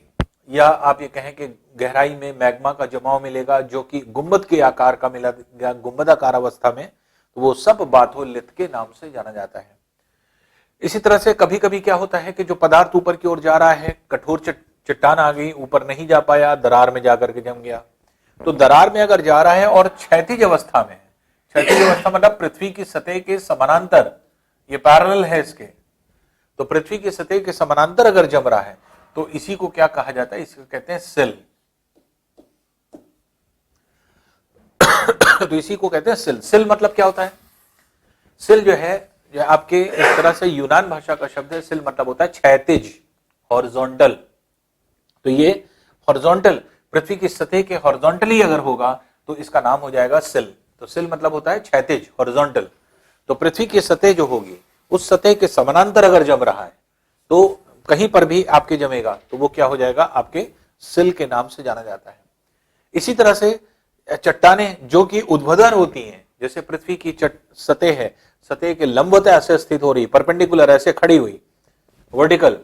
या आप ये कहें कि गहराई में मैग्मा का जमाव मिलेगा जो कि गुंबद के आकार का मिलेगा, गुंबदाकार अवस्था में, तो वो सब बाथोलिथ के नाम से जाना जाता है। इसी तरह से कभी कभी क्या होता है कि जो पदार्थ ऊपर की ओर जा रहा है, कठोर चट्टान आ गई, ऊपर नहीं जा पाया, दरार में जाकर के जम गया। तो दरार में अगर जा रहा है और क्षैतिज अवस्था में, क्षैतिज अवस्था मतलब पृथ्वी की सतह के समानांतर, ये पैरेलल है इसके, तो पृथ्वी की सतह के समानांतर अगर जम रहा है तो इसी को क्या कहा जाता है, इसको कहते हैं सिल। तो इसी को कहते हैं सिल। सिल मतलब क्या होता है, सिल जो है जो आपके एक तरह से यूनान भाषा का शब्द है। सिल मतलब होता है क्षैतिज, हॉरिजॉन्टल। तो ये हॉरिजॉन्टल, पृथ्वी की सतह के हॉरिजॉन्टली अगर होगा तो इसका नाम हो जाएगा सिल। तो सिल मतलब होता है क्षैतिज, हॉरिजॉन्टल। तो पृथ्वी की सतह जो होगी उस सतह के समानांतर अगर जम रहा है तो कहीं पर भी आपके जमेगा तो वो क्या हो जाएगा, आपके सिल के नाम से जाना जाता है। इसी तरह से चट्टानें जो कि ऊर्ध्वाधर होती हैं, जैसे पृथ्वी की सतह है, सतह के लंबवत ऐसे स्थित हो रही, परपेंडिकुलर ऐसे खड़ी हुई, वर्टिकल,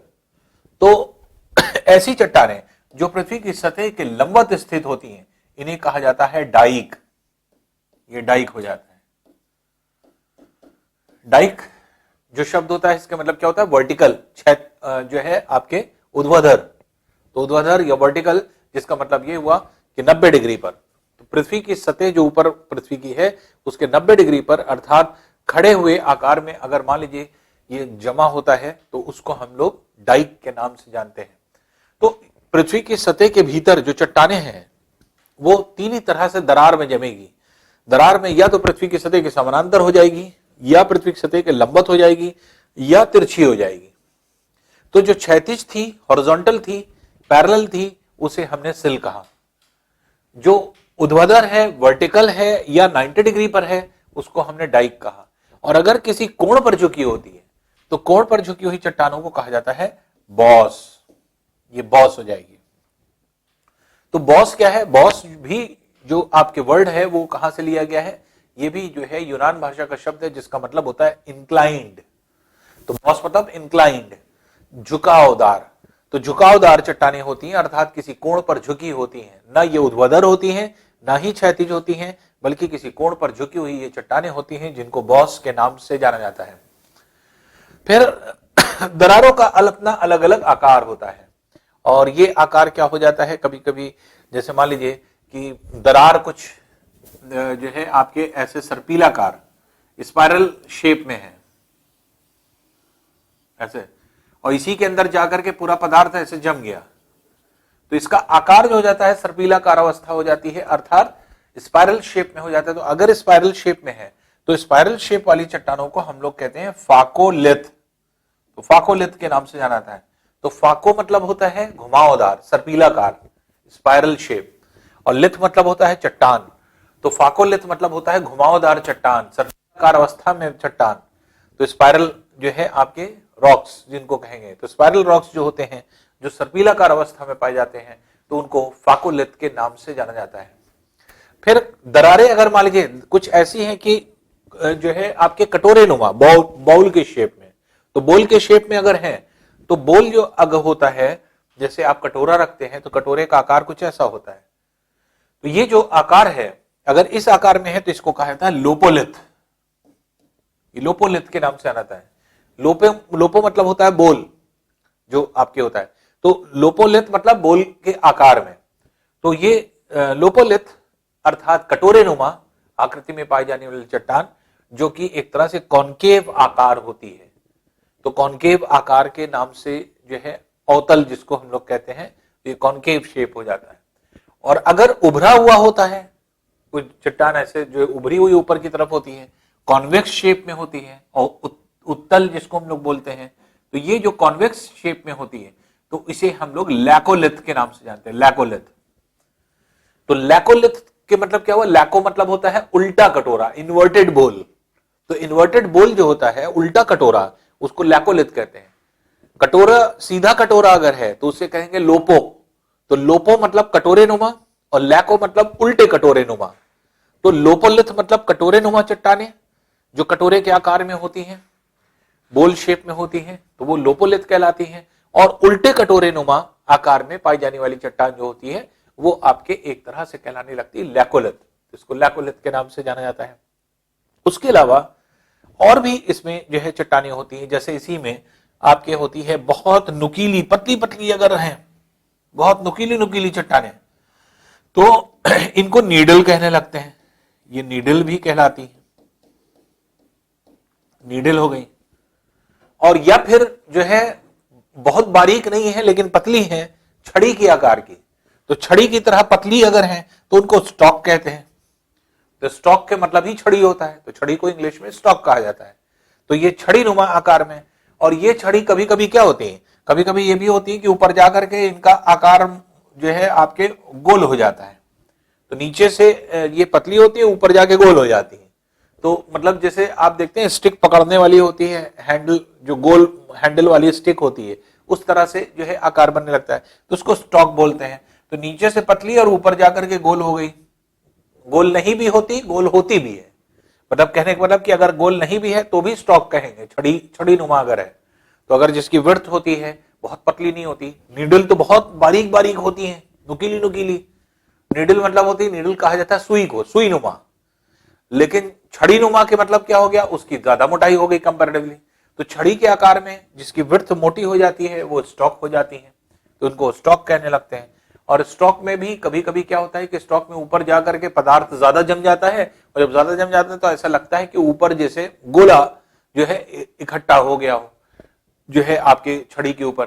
तो ऐसी चट्टानें जो पृथ्वी की सतह के लंबवत स्थित होती हैं इन्हें कहा जाता है डाइक। ये डाइक हो जाता है। डाइक जो शब्द होता है इसका मतलब क्या होता है, वर्टिकल, जो है आपके ऊर्ध्वाधर। तो ऊर्ध्वाधर या वर्टिकल, जिसका मतलब ये हुआ कि 90 डिग्री पर, तो पृथ्वी की सतह जो ऊपर पृथ्वी की है उसके 90 डिग्री पर, अर्थात खड़े हुए आकार में अगर मान लीजिए ये जमा होता है तो उसको हम लोग डाइक के नाम से जानते हैं। तो पृथ्वी की सतह के भीतर जो चट्टानें हैं वो तीन ही तरह से दरार में जमेगी। दरार में या तो पृथ्वी की सतह के समानांतर हो जाएगी, या पृथ्वी की सतह के लंबवत हो जाएगी, या तिरछी हो जाएगी। तो जो क्षैतिज थी, हॉरिजॉन्टल थी, पैरेलल थी, उसे हमने सिल कहा। जो ऊर्ध्वाधर है, वर्टिकल है या 90 डिग्री पर है, उसको हमने डाइक कहा। और अगर किसी कोण पर झुकी होती है तो कोण पर झुकी हुई चट्टानों को कहा जाता है बॉस। ये बॉस हो जाएगी। तो बॉस क्या है? बॉस भी जो आपके वर्ड है वो कहां से लिया गया है? ये भी जो है यूनान भाषा का शब्द है जिसका मतलब होता है इंक्लाइंड। तो बॉस मतलब इंक्लाइंड, झुकावदार। तो झुकावदार चट्टानें होती हैं, अर्थात किसी कोण पर झुकी होती हैं। ना ये ऊर्ध्वाधर होती हैं, ना ही क्षैतिज होती हैं, बल्कि किसी कोण पर झुकी हुई ये चट्टानें होती हैं, जिनको बॉस के नाम से जाना जाता है। फिर दरारों का अपना अलग अलग आकार होता है, और ये आकार क्या हो जाता है कभी कभी, जैसे मान लीजिए कि दरार कुछ जो है आपके ऐसे सर्पीलाकार स्पाइरल शेप में है ऐसे, और इसी के अंदर जाकर के पूरा पदार्थ ऐसे जम गया, तो इसका आकार जो हो जाता है सर्पीलाकार अवस्था हो जाती है, अर्थात स्पाइरल शेप में हो जाता है। तो अगर स्पाइरल शेप में है तो स्पाइरल शेप वाली चट्टानों को हम लोग कहते हैं फाकोलिथ। तो फाकोलिथ के नाम से जाना जाता है। तो फाको मतलब होता है घुमावदार, सर्पीलाकार, स्पाइरल शेप, और लिथ मतलब होता है चट्टान। तो फाकोलिथ मतलब होता है घुमावदार चट्टान, सर्पीलाकार अवस्था में चट्टान। तो स्पाइरल जो है आपके रॉक्स जिनको कहेंगे, तो स्पाइरल रॉक्स जो होते हैं जो सर्पीलाकार अवस्था में पाए जाते हैं, तो उनको फाकोलिथ के नाम से जाना जाता है। फिर दरारें अगर मान लीजिए कुछ ऐसी हैं कि जो है आपके कटोरे नुमा, बाउल के शेप में, तो बोल के शेप में अगर है तो बोल जो अगर होता है, जैसे आप कटोरा रखते हैं तो कटोरे का आकार कुछ ऐसा होता है। तो ये जो आकार है अगर इस आकार में है तो इसको कहा जाता है लोपोलिथ। ये लोपोलिथ के नाम से आना है। लोपो मतलब होता है बोल जो आपके होता है, तो लोपोलिथ मतलब बोल के आकार में। तो ये लोपोलिथ अर्थात कटोरे नुमा आकृति में पाई जाने वाली चट्टान, जो कि एक तरह से कॉनकेव आकार होती है। तो कॉनकेव आकार के नाम से जो है अवतल जिसको हम लोग कहते हैं, ये कॉनकेव शेप हो जाता है। और अगर उभरा हुआ होता है, कुछ चट्टान ऐसे जो उभरी हुई ऊपर की तरफ होती है, कॉन्वेक्स शेप में होती है, और उत्तल जिसको हम लोग बोलते हैं, तो ये जो कॉन्वेक्स शेप में होती है तो इसे हम लोग लैकोलिथ के नाम से जानते हैं, लैकोलिथ। तो लैकोलिथ के मतलब क्या हुआ? लैको मतलब होता है उल्टा कटोरा, इन्वर्टेड बोल। तो इन्वर्टेड बोल जो होता है, उल्टा कटोरा, उसको लैकोलिथ कहते हैं। कटोरा, सीधा कटोरा अगर है तो उसे कहेंगे लोपो। तो लोपो मतलब कटोरे नुमा, और लैको मतलब उल्टे कटोरे नुमा। तो लोपोलिथ मतलब कटोरे नुमा चट्टानें जो कटोरे के आकार में होती हैं, बोल शेप में होती हैं, तो वो लोपोलिथ कहलाती हैं। और उल्टे कटोरे नुमा आकार में पाई जाने वाली चट्टान जो होती है वो आपके एक तरह से कहलाने लगती है लैकोलिथ। इसको लैकोलिथ के नाम से जाना जाता है। उसके अलावा और भी इसमें जो है चट्टानें होती हैं, जैसे इसी में आपके होती है बहुत नुकीली, पतली पतली अगर हैं, बहुत नुकीली नुकीली चट्टानें, तो इनको नीडल कहने लगते हैं। ये नीडल भी कहलाती है, नीडल हो गई। और या फिर जो है बहुत बारीक नहीं है लेकिन पतली है, छड़ी के आकार की, तो छड़ी की तरह पतली अगर है तो उनको स्टॉक कहते हैं। तो स्टॉक के मतलब ही छड़ी होता है, तो छड़ी को इंग्लिश में स्टॉक कहा जाता है। तो ये छड़ी नुमा आकार में, और ये छड़ी कभी कभी क्या होती है, कभी कभी ये भी होती है कि ऊपर जाकर के इनका आकार जो है आपके गोल हो जाता है। तो नीचे से ये पतली होती है, ऊपर जाके गोल हो जाती है। तो मतलब जैसे आप देखते हैं स्टिक पकड़ने वाली होती है, हैंडल जो गोल हैंडल वाली स्टिक होती है, उस तरह से जो है आकार बनने लगता है, तो उसको स्टॉक बोलते हैं। तो नीचे से पतली और ऊपर जाकर के गोल हो गई। गोल नहीं भी होती, गोल होती भी है, मतलब कहने का मतलब कि अगर गोल नहीं भी है तो भी स्टॉक कहेंगे, छड़ी छड़ी नुमा अगर है। तो अगर जिसकी विड्थ होती है, बहुत पतली नहीं होती, नीडल तो बहुत बारीक बारीक होती है, नुकीली नुकीली। नीडल मतलब होती है, नीडल कहा जाता है सुई को, सुई नुमा। लेकिन छड़ी नुमा के मतलब क्या हो गया, उसकी ज्यादा मोटाई हो गई कंपैरेटिवली। तो छड़ी के आकार में जिसकी विड्थ मोटी हो जाती है वो स्टॉक हो जाती है, तो उनको स्टॉक कहने लगते हैं। और स्टॉक में भी कभी कभी क्या होता है कि स्टॉक में ऊपर जाकर के पदार्थ ज्यादा जम जाता है, और जब ज्यादा जम जाता है तो ऐसा लगता है कि ऊपर जैसे गोला जो है इकट्ठा हो गया हो जो है आपके छड़ी के ऊपर,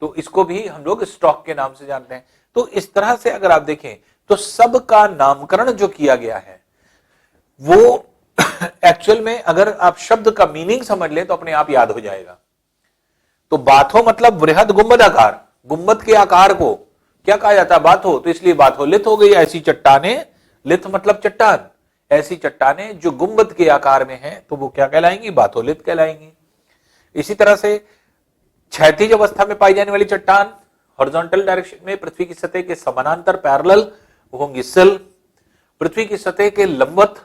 तो इसको भी हम लोग स्टॉक के नाम से जानते हैं। तो इस तरह से अगर आप देखें तो सब का नामकरण जो किया गया है वो एक्चुअल में अगर आप शब्द का मीनिंग समझ ले तो अपने आप याद हो जाएगा। तो बाथो मतलब वृहद गुंबदाकार, गुंबद के आकार को क्या कहा जाता है? बाथो। तो इसलिए बाथोलिथ हो गई। ऐसी चट्टाने, लिथ मतलब चट्टान, ऐसी चट्टाने जो गुंबद के आकार में है तो वो क्या कहलाएंगी? बाथोलिथ कहलाएंगी। इसी तरह से क्षैतिज अवस्था में पाई जाने वाली चट्टान, हॉरिजॉन्टल डायरेक्शन में पृथ्वी की सतह के समानांतर पैरेलल होंगी सिल। पृथ्वी की सतह के लंबवत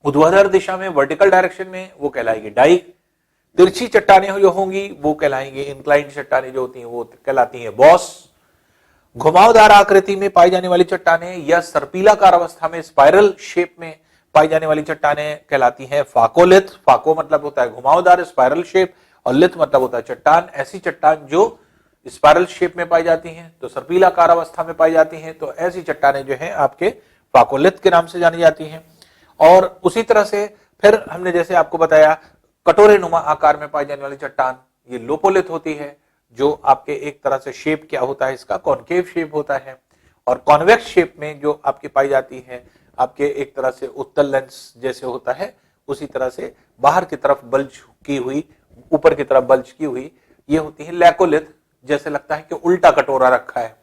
ऊर्ध्वाधर दिशा में वर्टिकल डायरेक्शन में वो कहलाएगी डाइक। तिरछी चट्टानें जो होंगी वो कहलाएंगी, इंक्लाइंड चट्टानें जो होती हैं वो कहलाती हैं बॉस। घुमावदार आकृति में पाई जाने वाली चट्टानें या सर्पिलाकार अवस्था में स्पाइरल शेप में पाई जाने वाली चट्टानें कहलाती हैं फाकोलिथ। फाको मतलब होता है घुमावदार, स्पाइरल शेप, और लिथ मतलब होता है चट्टान। ऐसी चट्टान जो स्पाइरल शेप में पाई जाती हैं तो सर्पिलाकार अवस्था में पाई जाती हैं, तो ऐसी चट्टानें जो हैं आपके फाकोलिथ के नाम से जानी जाती हैं। और उसी तरह से फिर हमने जैसे आपको बताया कटोरे नुमा आकार में पाई जाने वाली चट्टान ये लोपोलिथ होती है, जो आपके एक तरह से शेप क्या होता है इसका? कॉनकेव शेप होता है। और कॉन्वेक्स शेप में जो आपकी पाई जाती है आपके एक तरह से उत्तल लेंस जैसे होता है, उसी तरह से बाहर की तरफ बल्ज की हुई, ऊपर की तरफ बल्ज की हुई, ये होती है लैकोलिथ। जैसे लगता है कि उल्टा कटोरा रखा है,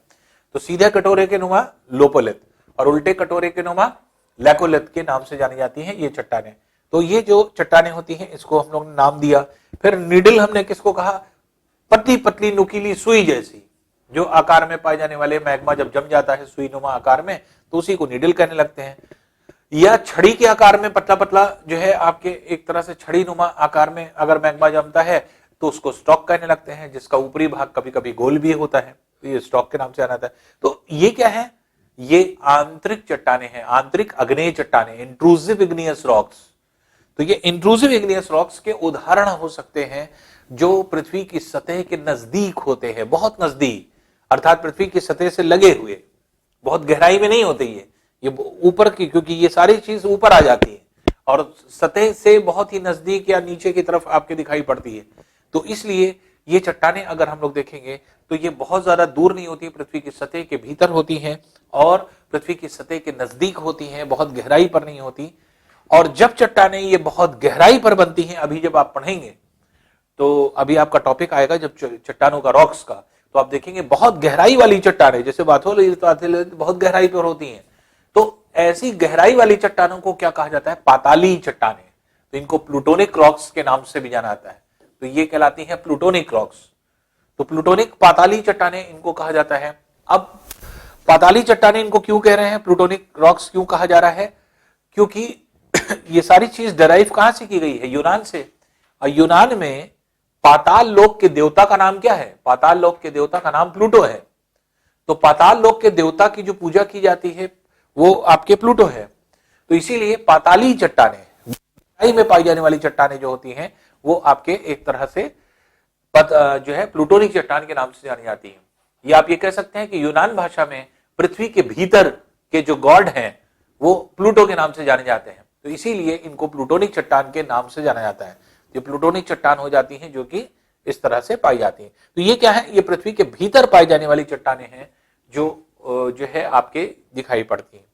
तो सीधे कटोरे के नुमा लोपोलिथ और उल्टे कटोरे के नुमा लैकोलिथ के नाम से जानी जाती हैं ये चट्टानें। तो ये जो चट्टानें होती हैं इसको हम लोग ने नाम दिया। फिर निडल हमने किसको कहा? पतली पतली नुकीली सुई जैसी जो आकार में पाए जाने वाले मैग्मा जब जम जाता है सुई नुमा आकार में तो उसी को निडल कहने लगते हैं। या छड़ी के आकार में पतला पतला जो है आपके एक तरह से छड़ी नुमा आकार में अगर मैग्मा जमता है तो उसको स्टॉक कहने लगते हैं, जिसका ऊपरी भाग कभी कभी गोल भी होता है, तो ये स्टॉक के नाम से जाना जाता है। तो ये क्या है? ये आंतरिक चट्टानें हैं, आंतरिक अग्नेय चट्टानें, इंट्रूसिव इग्नियस रॉक्स। तो ये इंट्रूसिव इग्नियस रॉक्स के उदाहरण हो सकते हैं जो पृथ्वी की सतह के नजदीक होते हैं, बहुत नजदीक, अर्थात पृथ्वी की सतह से लगे हुए, बहुत गहराई में नहीं होते ये ऊपर की, क्योंकि ये सारी चीज ऊपर आ जाती है और सतह से बहुत ही नजदीक या नीचे की तरफ आपके दिखाई पड़ती है। तो इसलिए ये चट्टानें अगर हम लोग देखेंगे तो ये बहुत ज्यादा दूर नहीं होती, पृथ्वी की सतह के भीतर होती हैं और पृथ्वी की सतह के नजदीक होती हैं, बहुत गहराई पर नहीं होती। और जब चट्टानें ये बहुत गहराई पर बनती हैं, अभी जब आप पढ़ेंगे तो अभी आपका टॉपिक आएगा जब चट्टानों का रॉक्स का, तो आप देखेंगे बहुत गहराई वाली चट्टानें, जैसे बाथोलिथ बहुत गहराई पर होती हैं, तो ऐसी गहराई वाली चट्टानों को क्या कहा जाता है? पाताली चट्टानें। तो इनको प्लूटोनिक रॉक्स के नाम से भी जाना जाता है, तो ये कहलाती हैं प्लूटोनिक रॉक्स। तो प्लूटोनिक पाताली चट्टानें इनको कहा जाता है। अब पाताली चट्टानें इनको क्यों कह रहे हैं, प्लूटोनिक रॉक्स क्यों कहा जा रहा है? क्योंकि ये सारी चीज डराइव कहां से की गई है? यूनान से। और यूनान में पाताल लोक के देवता का नाम क्या है? पाताल लोक के देवता का नाम प्लूटो है। तो पाताल लोक के देवता की जो पूजा की जाती है वो आपके प्लूटो है। तो इसीलिए पाताली चट्टानें में पाई जाने वाली चट्टानें जो होती हैं वो आपके एक तरह से जो है प्लूटोनिक चट्टान के नाम से जानी जाती है। या आप ये कह सकते हैं कि यूनान भाषा में पृथ्वी के भीतर के जो गॉड हैं वो प्लूटो के नाम से जाने जाते हैं, तो इसीलिए इनको प्लूटोनिक चट्टान के नाम से जाना जाता है। ये प्लूटोनिक चट्टान हो जाती हैं जो कि इस तरह से पाई जाती हैं। तो ये क्या है? ये पृथ्वी के भीतर पाई जाने वाली चट्टानें हैं जो है आपके दिखाई पड़ती हैं।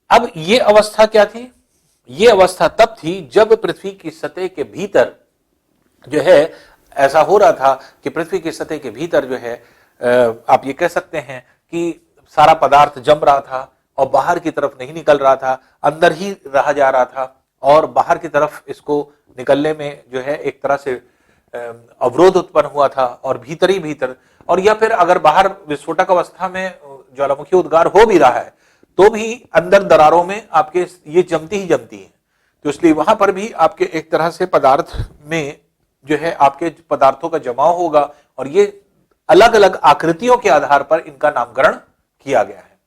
अब ये अवस्था क्या थी? ये अवस्था तब थी जब पृथ्वी की सतह के भीतर जो है ऐसा हो रहा था कि पृथ्वी की सतह के भीतर जो है आप ये कह सकते हैं कि सारा पदार्थ जम रहा था और बाहर की तरफ नहीं निकल रहा था, अंदर ही रहा जा रहा था और बाहर की तरफ इसको निकलने में जो है एक तरह से अवरोध उत्पन्न हुआ था और भीतर ही भीतर, और या फिर अगर बाहर विस्फोटक अवस्था में ज्वालामुखी उद्गार हो भी रहा है तो भी अंदर दरारों में आपके ये जमती ही जमती है। तो इसलिए वहां पर भी आपके एक तरह से पदार्थ में जो है आपके पदार्थों का जमाव होगा और ये अलग अलग आकृतियों के आधार पर इनका नामकरण किया गया है।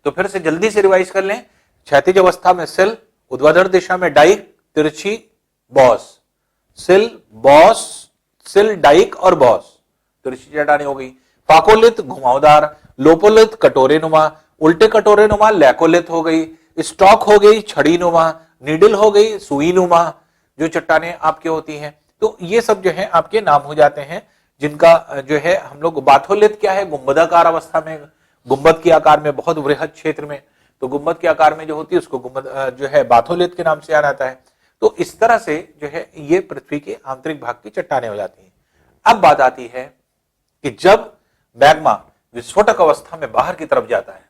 तो फिर से जल्दी से रिवाइज कर लें। क्षैतिज अवस्था में सिल, ऊर्ध्वाधर दिशा में डाइक, तिरछी बॉस, सिल बॉस, सिल डाइक और बॉस, तिरछी चट्टानें हो गई। फाकोलिथ घुमावदार, लोपोलिथ कटोरे नुमा, उल्टे कटोरे नुमा लैकोलिथ हो गई, स्टॉक हो गई छड़ी नुमा, नीडल हो गई सुई नुमा जो चट्टानें आपके होती हैं। तो ये सब जो है आपके नाम हो जाते हैं जिनका जो है हम लोग बाथोलिथ क्या है? गुंबदाकार अवस्था में गुंबद के आकार में, बहुत वृहद क्षेत्र में, तो गुंबद के आकार में जो होती है उसको गुंबद जो है बाथोलिथ के नाम से जाना जाता है। तो इस तरह से जो है ये पृथ्वी के आंतरिक भाग की चट्टानें हो जाती हैं। अब बात आती है कि जब मैग्मा विस्फोटक अवस्था में बाहर की तरफ जाता है,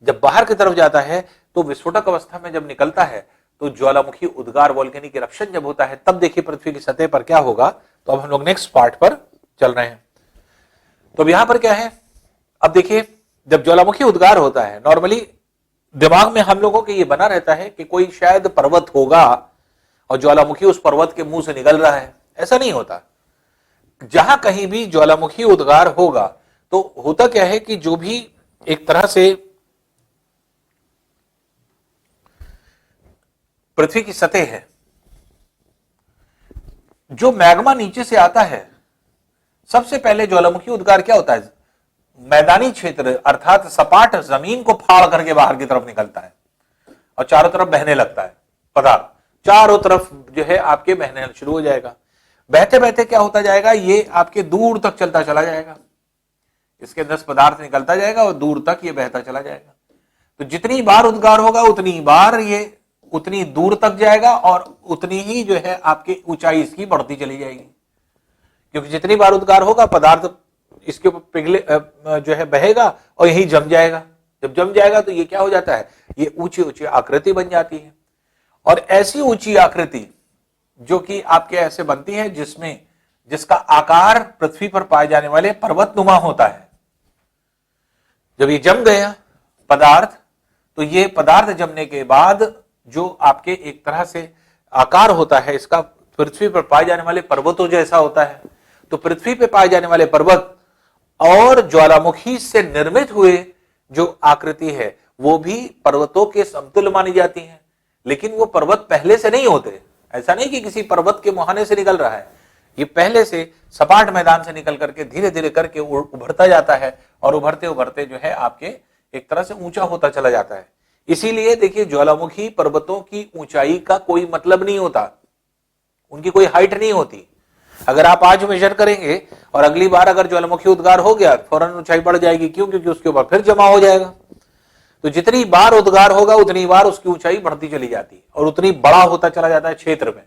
जब बाहर की तरफ जाता है तो विस्फोटक अवस्था में जब निकलता है तो ज्वालामुखी उद्गार वोल्केनिक इरप्शन जब होता है तब देखिए पृथ्वी की सतह पर क्या होगा। तो अब हम लोग नेक्स्ट पार्ट पर चल रहे हैं। तो अब यहां पर क्या है, अब देखिए जब ज्वालामुखी उद्गार होता है, नॉर्मली दिमाग में हम लोगों के ये बना रहता है कि कोई शायद पर्वत होगा और ज्वालामुखी उस पर्वत के मुंह से निकल रहा है। ऐसा नहीं होता। जहां कहीं भी ज्वालामुखी उद्गार होगा तो होता क्या है कि जो भी एक तरह से पृथ्वी की सतह है, जो मैग्मा नीचे से आता है, सबसे पहले ज्वालामुखी उद्गार क्या होता है, मैदानी क्षेत्र अर्थात सपाट जमीन को फाड़ करके बाहर की तरफ निकलता है और चारों तरफ बहने लगता है पदार्थ, चारों तरफ जो है आपके बहने शुरू हो जाएगा। बहते बहते क्या होता जाएगा, ये आपके दूर तक चलता चला जाएगा, इसके अंदर से पदार्थ निकलता जाएगा और दूर तक ये बहता चला जाएगा। तो जितनी बार उद्गार होगा उतनी बार ये उतनी दूर तक जाएगा और उतनी ही जो है आपकी ऊंचाई इसकी बढ़ती चली जाएगी, क्योंकि जितनी बार उद्गार होगा पदार्थ इसके ऊपर पिघले जो है बहेगा और यही जम जाएगा। जब जम जाएगा तो ये क्या हो जाता है, ये ऊंची ऊंची आकृति बन जाती है। और ऐसी ऊंची आकृति जो कि आपके ऐसे बनती है जिसका आकार पृथ्वी पर पाए जाने वाले पर्वतनुमा होता है। जब ये जम गया पदार्थ, तो ये पदार्थ जमने के बाद जो आपके एक तरह से आकार होता है इसका पृथ्वी पर पाए जाने वाले पर्वतों जैसा होता है। तो पृथ्वी पर पाए जाने वाले पर्वत और ज्वालामुखी से निर्मित हुए जो आकृति है वो भी पर्वतों के समतुल्य मानी जाती है। लेकिन वो पर्वत पहले से नहीं होते, ऐसा नहीं कि किसी पर्वत के मुहाने से निकल रहा है, ये पहले से सपाट मैदान से निकल करके धीरे धीरे करके उभरता जाता है और उभरते उभरते जो है आपके एक तरह से ऊंचा होता चला जाता है। इसीलिए देखिए ज्वालामुखी पर्वतों की ऊंचाई का कोई मतलब नहीं होता, उनकी कोई हाइट नहीं होती। अगर आप आज मेजर करेंगे और अगली बार अगर ज्वालामुखी उद्गार हो गया फौरन ऊंचाई बढ़ जाएगी, क्यों, क्योंकि उसके ऊपर फिर जमा हो जाएगा। तो जितनी बार उद्गार होगा उतनी बार उसकी ऊंचाई बढ़ती चली जाती है और उतनी बड़ा होता चला जाता है क्षेत्र में,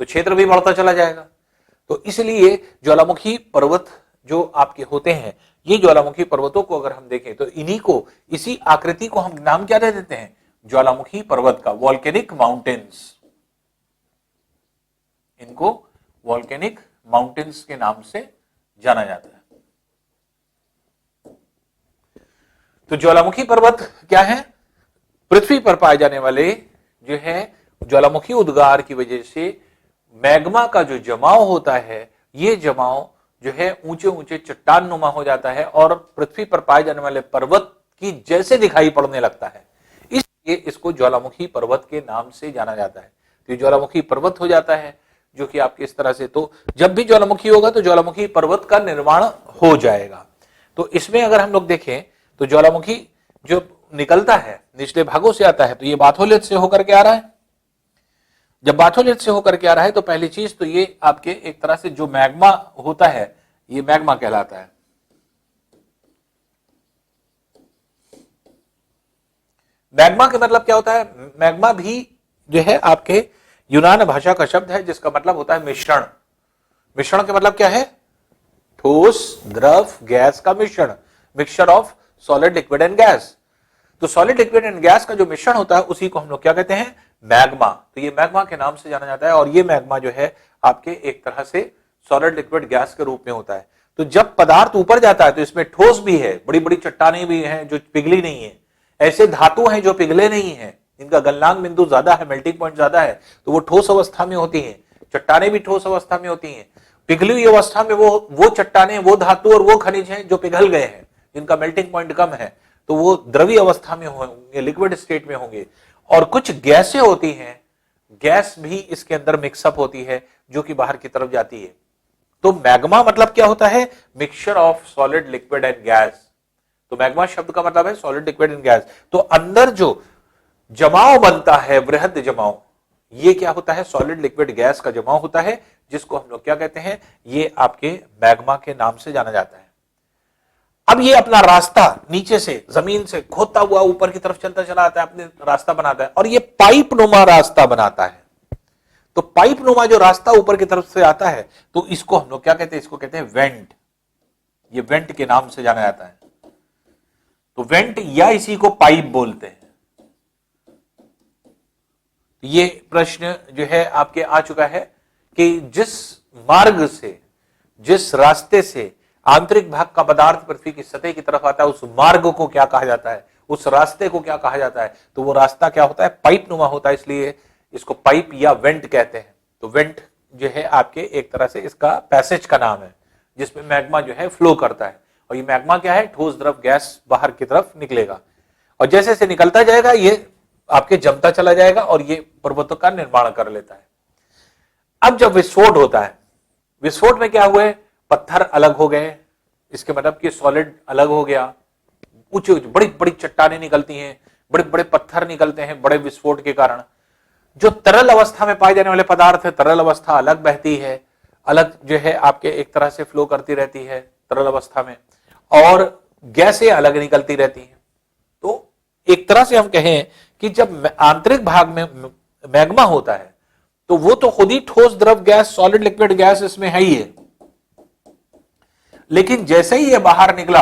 तो क्षेत्र भी बढ़ता चला जाएगा। तो इसलिए ज्वालामुखी पर्वत जो आपके होते हैं, ये ज्वालामुखी पर्वतों को अगर हम देखें तो इन्हीं को, इसी आकृति को हम नाम क्या दे देते हैं, ज्वालामुखी पर्वत का, वॉल्केनिक माउंटेन्स। इनको वॉल्केनिक माउंटेन्स के नाम से जाना जाता है। तो ज्वालामुखी पर्वत क्या है, पृथ्वी पर पाए जाने वाले जो है ज्वालामुखी उद्गार की वजह से मैग्मा का जो जमाव होता है, ये जमाव जो है ऊंचे ऊंचे चट्टान नुमा हो जाता है और पृथ्वी पर पाए जाने वाले पर्वत की जैसे दिखाई पड़ने लगता है। इसलिए इसको ज्वालामुखी पर्वत के नाम से जाना जाता है। तो ये ज्वालामुखी पर्वत हो जाता है जो कि आपकी इस तरह से, तो जब भी ज्वालामुखी होगा तो ज्वालामुखी पर्वत का निर्माण हो जाएगा। तो इसमें अगर हम लोग देखें तो ज्वालामुखी जो निकलता है निचले भागों से आता है, तो ये बाथोलिथ से होकर के आ रहा है। जब बाथोलिथ से होकर के आ रहा है तो पहली चीज तो ये आपके एक तरह से जो मैग्मा होता है ये मैग्मा कहलाता है। मैग्मा का मतलब क्या होता है, मैग्मा भी जो है आपके यूनान भाषा का शब्द है जिसका मतलब होता है मिश्रण। मिश्रण का मतलब क्या है, ठोस द्रव गैस का मिश्रण, mixture of solid liquid and gas. तो सॉलिड लिक्विड एंड गैस का जो मिश्रण होता है उसी को हम लोग क्या कहते हैं, मैग्मा। तो ये मैग्मा के नाम से जाना जाता है और ये मैग्मा जो है आपके एक तरह से सॉलिड लिक्विड गैस के रूप में होता है। तो जब पदार्थ ऊपर जाता है तो इसमें ठोस भी है, बड़ी बड़ी चट्टानें भी हैं जो पिघली नहीं है, ऐसे धातु हैं जो पिघले नहीं है, इनका गलनांक बिंदु ज्यादा है, मेल्टिंग पॉइंट ज्यादा है, तो वो ठोस अवस्था में होती है। चट्टानें भी ठोस अवस्था में होती हैं। पिघली हुई अवस्था में वो चट्टानें, वो धातु और वो खनिज हैं जो पिघल गए हैं, जिनका मेल्टिंग पॉइंट कम है, तो वो द्रवीय अवस्था में होंगे, लिक्विड स्टेट में होंगे। और कुछ गैसें होती हैं, गैस भी इसके अंदर मिक्सअप होती है जो कि बाहर की तरफ जाती है। तो मैग्मा मतलब क्या होता है, mixture of solid liquid and gas. तो मैग्मा शब्द का मतलब है सॉलिड लिक्विड एंड गैस। तो अंदर जो जमाव बनता है, वृहद जमाव, ये क्या होता है, सॉलिड लिक्विड गैस का जमाव होता है, जिसको हम लोग क्या कहते हैं, ये आपके मैग्मा के नाम से जाना जाता है। अब ये अपना रास्ता नीचे से जमीन से खोदता हुआ ऊपर की तरफ चलता चला आता है, अपने रास्ता बनाता है और ये पाइप नुमा रास्ता बनाता है। तो पाइप नुमा जो रास्ता ऊपर की तरफ से आता है तो इसको हम लोग क्या कहते हैं, इसको कहते हैं वेंट। ये वेंट के नाम से जाना जाता है। तो वेंट या इसी को पाइप बोलते हैं। ये प्रश्न जो है आपके आ चुका है कि जिस मार्ग से, जिस रास्ते से आंतरिक भाग का पदार्थ पृथ्वी की सतह की तरफ आता है, उस मार्ग को क्या कहा जाता है, उस रास्ते को क्या कहा जाता है? तो वो रास्ता क्या होता है? पाइप नुमा होता है, इसलिए इसको पाइप या वेंट कहते हैं। तो वेंट जो है आपके एक तरह से इसका पैसेज का नाम है, जिसमें मैग्मा जो है फ्लो करता है। और ये मैग्मा क्या है? ठोस द्रव गैस बाहर की तरफ निकलेगा और जैसे जैसे निकलता जाएगा ये आपके जमता चला जाएगा और ये पर्वतों का निर्माण कर लेता है। अब जब विस्फोट होता है, विस्फोट में क्या हुए? पत्थर अलग हो गए, इसके मतलब कि सॉलिड अलग हो गया, ऊंची बड़ी बड़ी चट्टानें निकलती हैं, बड़े बड़े पत्थर निकलते हैं बड़े विस्फोट के कारण। जो तरल अवस्था में पाए जाने वाले पदार्थ है, तरल अवस्था अलग बहती है, अलग जो है आपके एक तरह से फ्लो करती रहती है तरल अवस्था में, और गैसें अलग निकलती रहती हैं। तो एक तरह से हम कहें कि जब आंतरिक भाग में मैग्मा होता है तो वो तो खुद ही ठोस द्रव गैस, सॉलिड लिक्विड गैस इसमें है ही है, लेकिन जैसे ही ये बाहर निकला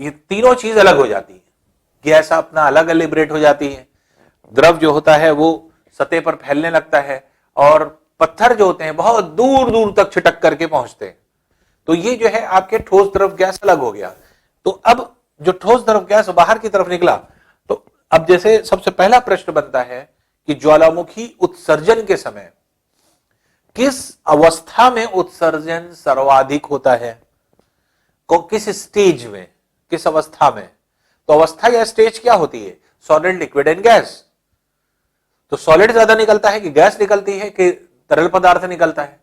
ये तीनों चीज अलग हो जाती है। गैस अपना अलग लिबरेट हो जाती है, द्रव जो होता है वो सतह पर फैलने लगता है और पत्थर जो होते हैं बहुत दूर दूर तक छिटक करके पहुंचते हैं। तो ये जो है आपके ठोस द्रव गैस अलग हो गया। तो अब जो ठोस द्रव गैस बाहर की तरफ निकला, तो अब जैसे सबसे पहला प्रश्न बनता है कि ज्वालामुखी उत्सर्जन के समय किस अवस्था में उत्सर्जन सर्वाधिक होता है? किस स्टेज में, किस अवस्था में? तो अवस्था या स्टेज क्या होती है? Solid, liquid and gas. तो सॉलिड ज्यादा निकलता है कि गैस निकलती है कि तरल पदार्थ निकलता है?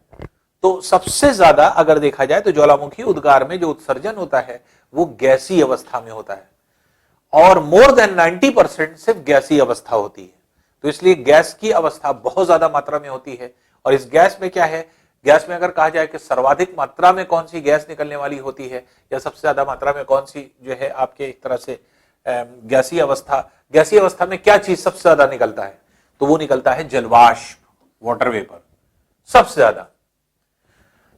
तो सबसे ज्यादा अगर देखा जाए तो ज्वालामुखी उद्गार में जो उत्सर्जन होता है वो गैसीय अवस्था में होता है और मोर देन 90% सिर्फ गैसीय अवस्था होती है। तो इसलिए गैस की अवस्था बहुत ज्यादा मात्रा में होती है। और इस गैस में क्या है? गैस में अगर कहा जाए कि सर्वाधिक मात्रा में कौन सी गैस निकलने वाली होती है या सबसे ज्यादा मात्रा में कौन सी जो है आपके एक तरह से गैसीय अवस्था में क्या चीज सबसे ज्यादा निकलता है? तो वो निकलता है जलवाष्प, वाटर वेपर सबसे ज्यादा।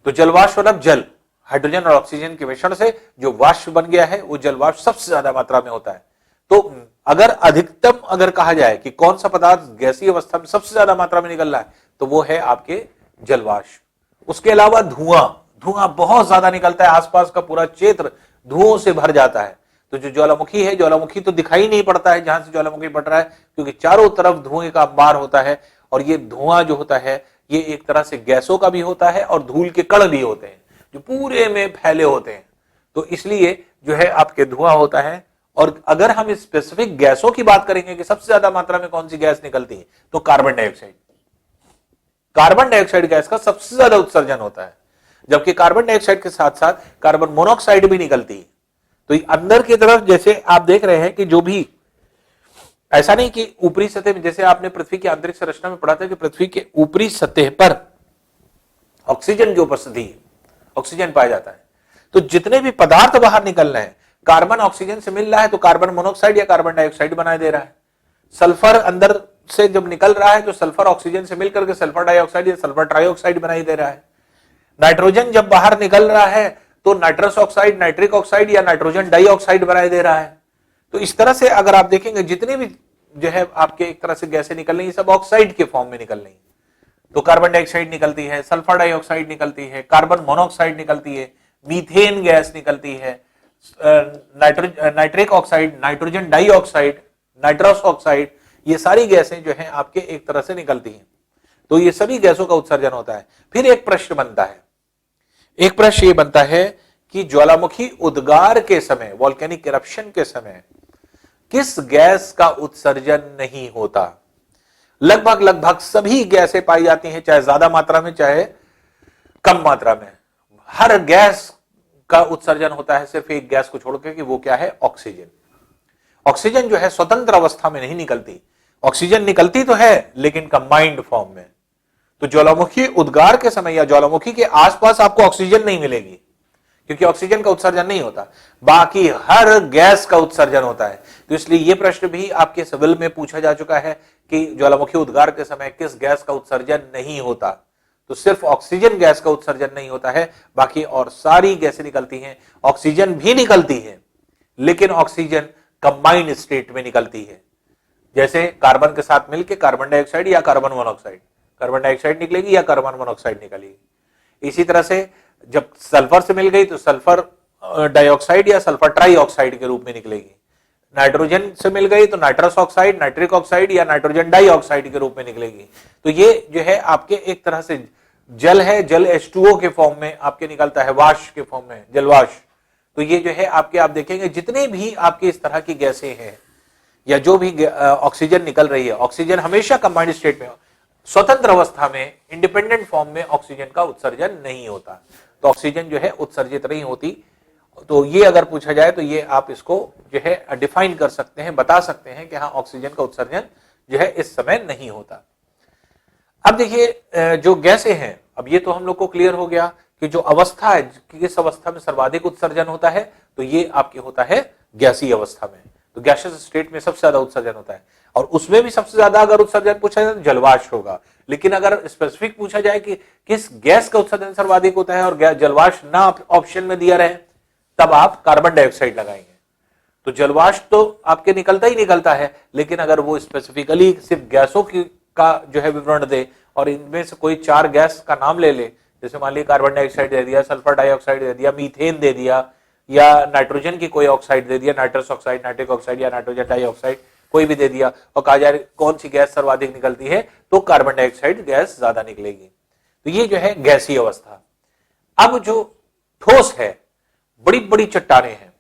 तो जलवाष्प मतलब जल, हाइड्रोजन और ऑक्सीजन के मिश्रण से जो वाष्प बन गया है वो जलवाष्प सबसे ज्यादा मात्रा में होता है। तो अगर अधिकतम अगर कहा जाए कि कौन सा पदार्थ गैसीय अवस्था में सबसे ज्यादा मात्रा में निकल रहा है तो वो है आपके जलवाष्प। उसके अलावा धुआं बहुत ज्यादा निकलता है, आसपास का पूरा क्षेत्र धुओं से भर जाता है। तो जो ज्वालामुखी है, ज्वालामुखी तो दिखाई नहीं पड़ता है जहां से ज्वालामुखी बढ़ रहा है, क्योंकि चारों तरफ धुएं का अंबार होता है और ये धुआं जो होता है ये एक तरह से गैसों का भी होता है और धूल के कण भी होते हैं जो पूरे में फैले होते हैं। तो इसलिए जो है आपके धुआं होता है। और अगर हम स्पेसिफिक गैसों की बात करेंगे कि सबसे ज्यादा मात्रा में कौन सी गैस निकलती है तो carbon dioxide. Carbon dioxide gas का सबसे ज्यादा उत्सर्जन होता है, जबकि कार्बन डाइऑक्साइड के साथ साथ कार्बन मोनोऑक्साइड भी निकलती है। तो अंदर की तरफ जैसे आप देख रहे हैं कि जो भी, ऐसा नहीं कि ऊपरी सतह में, जैसे आपने पृथ्वी की आंतरिक संरचना में पढ़ा था कि पृथ्वी के ऊपरी सतह पर ऑक्सीजन की उपस्थिति है, ऑक्सीजन पाया जाता है। तो जितने भी पदार्थ बाहर निकल रहे हैं, कार्बन ऑक्सीजन से मिल रहा है तो कार्बन मोनोऑक्साइड या कार्बन डाइऑक्साइड बनाई दे रहा है। सल्फर अंदर से जब निकल रहा है तो सल्फर ऑक्सीजन से मिलकर के सल्फर डाइऑक्साइड या सल्फर ट्राइऑक्साइड बनाई दे रहा है। नाइट्रोजन जब बाहर निकल रहा है तो नाइट्रस ऑक्साइड, नाइट्रिक ऑक्साइड या नाइट्रोजन डाइऑक्साइड बनाई दे रहा है। तो इस तरह से अगर आप देखेंगे जितने भी जो है आपके एक तरह से गैसें निकल रही है सब ऑक्साइड के फॉर्म में निकल रही है। तो कार्बन डाइऑक्साइड निकलती है, सल्फर डाइऑक्साइड निकलती है, कार्बन मोनोऑक्साइड निकलती है, मीथेन गैस निकलती है, nitric oxide, nitrogen dioxide, nitrous oxide, ये सारी गैसें जो हैं आपके एक तरह से निकलती हैं। तो ये सभी गैसों का उत्सर्जन होता है। फिर एक प्रश्न बनता है, एक प्रश्न ये बनता है कि ज्वालामुखी उद्गार के समय, वोल्केनिक इरप्शन के समय किस गैस का उत्सर्जन नहीं होता? लगभग सभी गैसें पाई जाती हैं, चाहे ज्यादा मात्रा में चाहे कम मात्रा में। हर गैस का उत्सर्जन होता है, सिर्फ एक गैस को छोड़कर कि वो क्या है? ऑक्सीजन। ऑक्सीजन जो है स्वतंत्र अवस्था में नहीं निकलती, ऑक्सीजन निकलती तो है लेकिन कंबाइंड फॉर्म में। तो ज्वालामुखी उद्गार के समय या ज्वालामुखी के आसपास आपको ऑक्सीजन नहीं मिलेगी, क्योंकि ऑक्सीजन का उत्सर्जन नहीं होता, बाकी हर गैस का उत्सर्जन होता है। तो इसलिए यह प्रश्न भी आपके सिविल में पूछा जा चुका है कि ज्वालामुखी उद्गार के समय किस गैस का उत्सर्जन नहीं होता। तो सिर्फ ऑक्सीजन गैस का उत्सर्जन नहीं होता है, बाकी और सारी गैसें निकलती हैं। ऑक्सीजन भी निकलती है, लेकिन ऑक्सीजन कंबाइंड स्टेट में निकलती है। जैसे कार्बन के साथ मिलकर कार्बन डाइऑक्साइड या कार्बन मोनोऑक्साइड, कार्बन डाइऑक्साइड निकलेगी या कार्बन मोनोऑक्साइड निकलेगी। इसी तरह से जब सल्फर से मिल गई तो सल्फर डाइऑक्साइड या सल्फर ट्राइऑक्साइड के रूप में निकलेगी। नाइट्रोजन से मिल गई तो नाइट्रस ऑक्साइड, नाइट्रिक ऑक्साइड या नाइट्रोजन डाइऑक्साइड के रूप में निकलेगी। तो ये जो है आपके एक तरह से जल है, जल H2O के फॉर्म में आपके निकलता है, वाष्प के फॉर्म में, जलवाष्प। तो ये जो है आपके, आप देखेंगे जितने भी आपके इस तरह की गैसें हैं या जो भी ऑक्सीजन निकल रही है, ऑक्सीजन हमेशा कंबाइंड स्टेट में, स्वतंत्र अवस्था में, इंडिपेंडेंट फॉर्म में ऑक्सीजन का उत्सर्जन नहीं होता। तो ऑक्सीजन जो है उत्सर्जित नहीं होती। तो ये अगर पूछा जाए तो ये आप इसको जो है डिफाइन कर सकते हैं, बता सकते हैं कि हाँ ऑक्सीजन का उत्सर्जन जो है इस समय नहीं होता। अब देखिए जो गैसें हैं, अब ये तो हम लोग को क्लियर हो गया कि जो अवस्था है, किस अवस्था में सर्वाधिक उत्सर्जन होता है, तो ये आपके होता है गैसीय अवस्था में। तो गैसियस स्टेट में सबसे ज्यादा उत्सर्जन होता है, और उसमें भी सबसे ज्यादा अगर उत्सर्जन पूछा जाए तो जलवाष्प होगा। लेकिन अगर स्पेसिफिक पूछा जाए कि किस गैस का उत्सर्जन सर्वाधिक होता है और जलवाष्प ना ऑप्शन में दिया रहे, तब आप कार्बन डाइऑक्साइड लगाएंगे। तो जलवाष्प तो आपके निकलता ही निकलता है, लेकिन अगर वो स्पेसिफिकली सिर्फ गैसों की का जो है विवरण दे और इनमें से कोई 4 गैस का नाम ले ले, जैसे मान लीजिए कार्बन डाइऑक्साइड दे दिया, सल्फर डाइऑक्साइड दे दिया, मीथेन दे दिया, या नाइट्रोजन की कोई ऑक्साइड दे दिया, नाइट्रस ऑक्साइड, नाइट्रिक ऑक्साइड या नाइट्रोजन डाइऑक्साइड कोई भी दे दिया, और कहा जाए कौन सी गैस सर्वाधिक निकलती है, तो कार्बन डाइऑक्साइड गैस ज्यादा निकलेगी। तो ये जो है गैसीय अवस्था। अब जो ठोस है, बड़ी बड़ी चट्टानें हैं,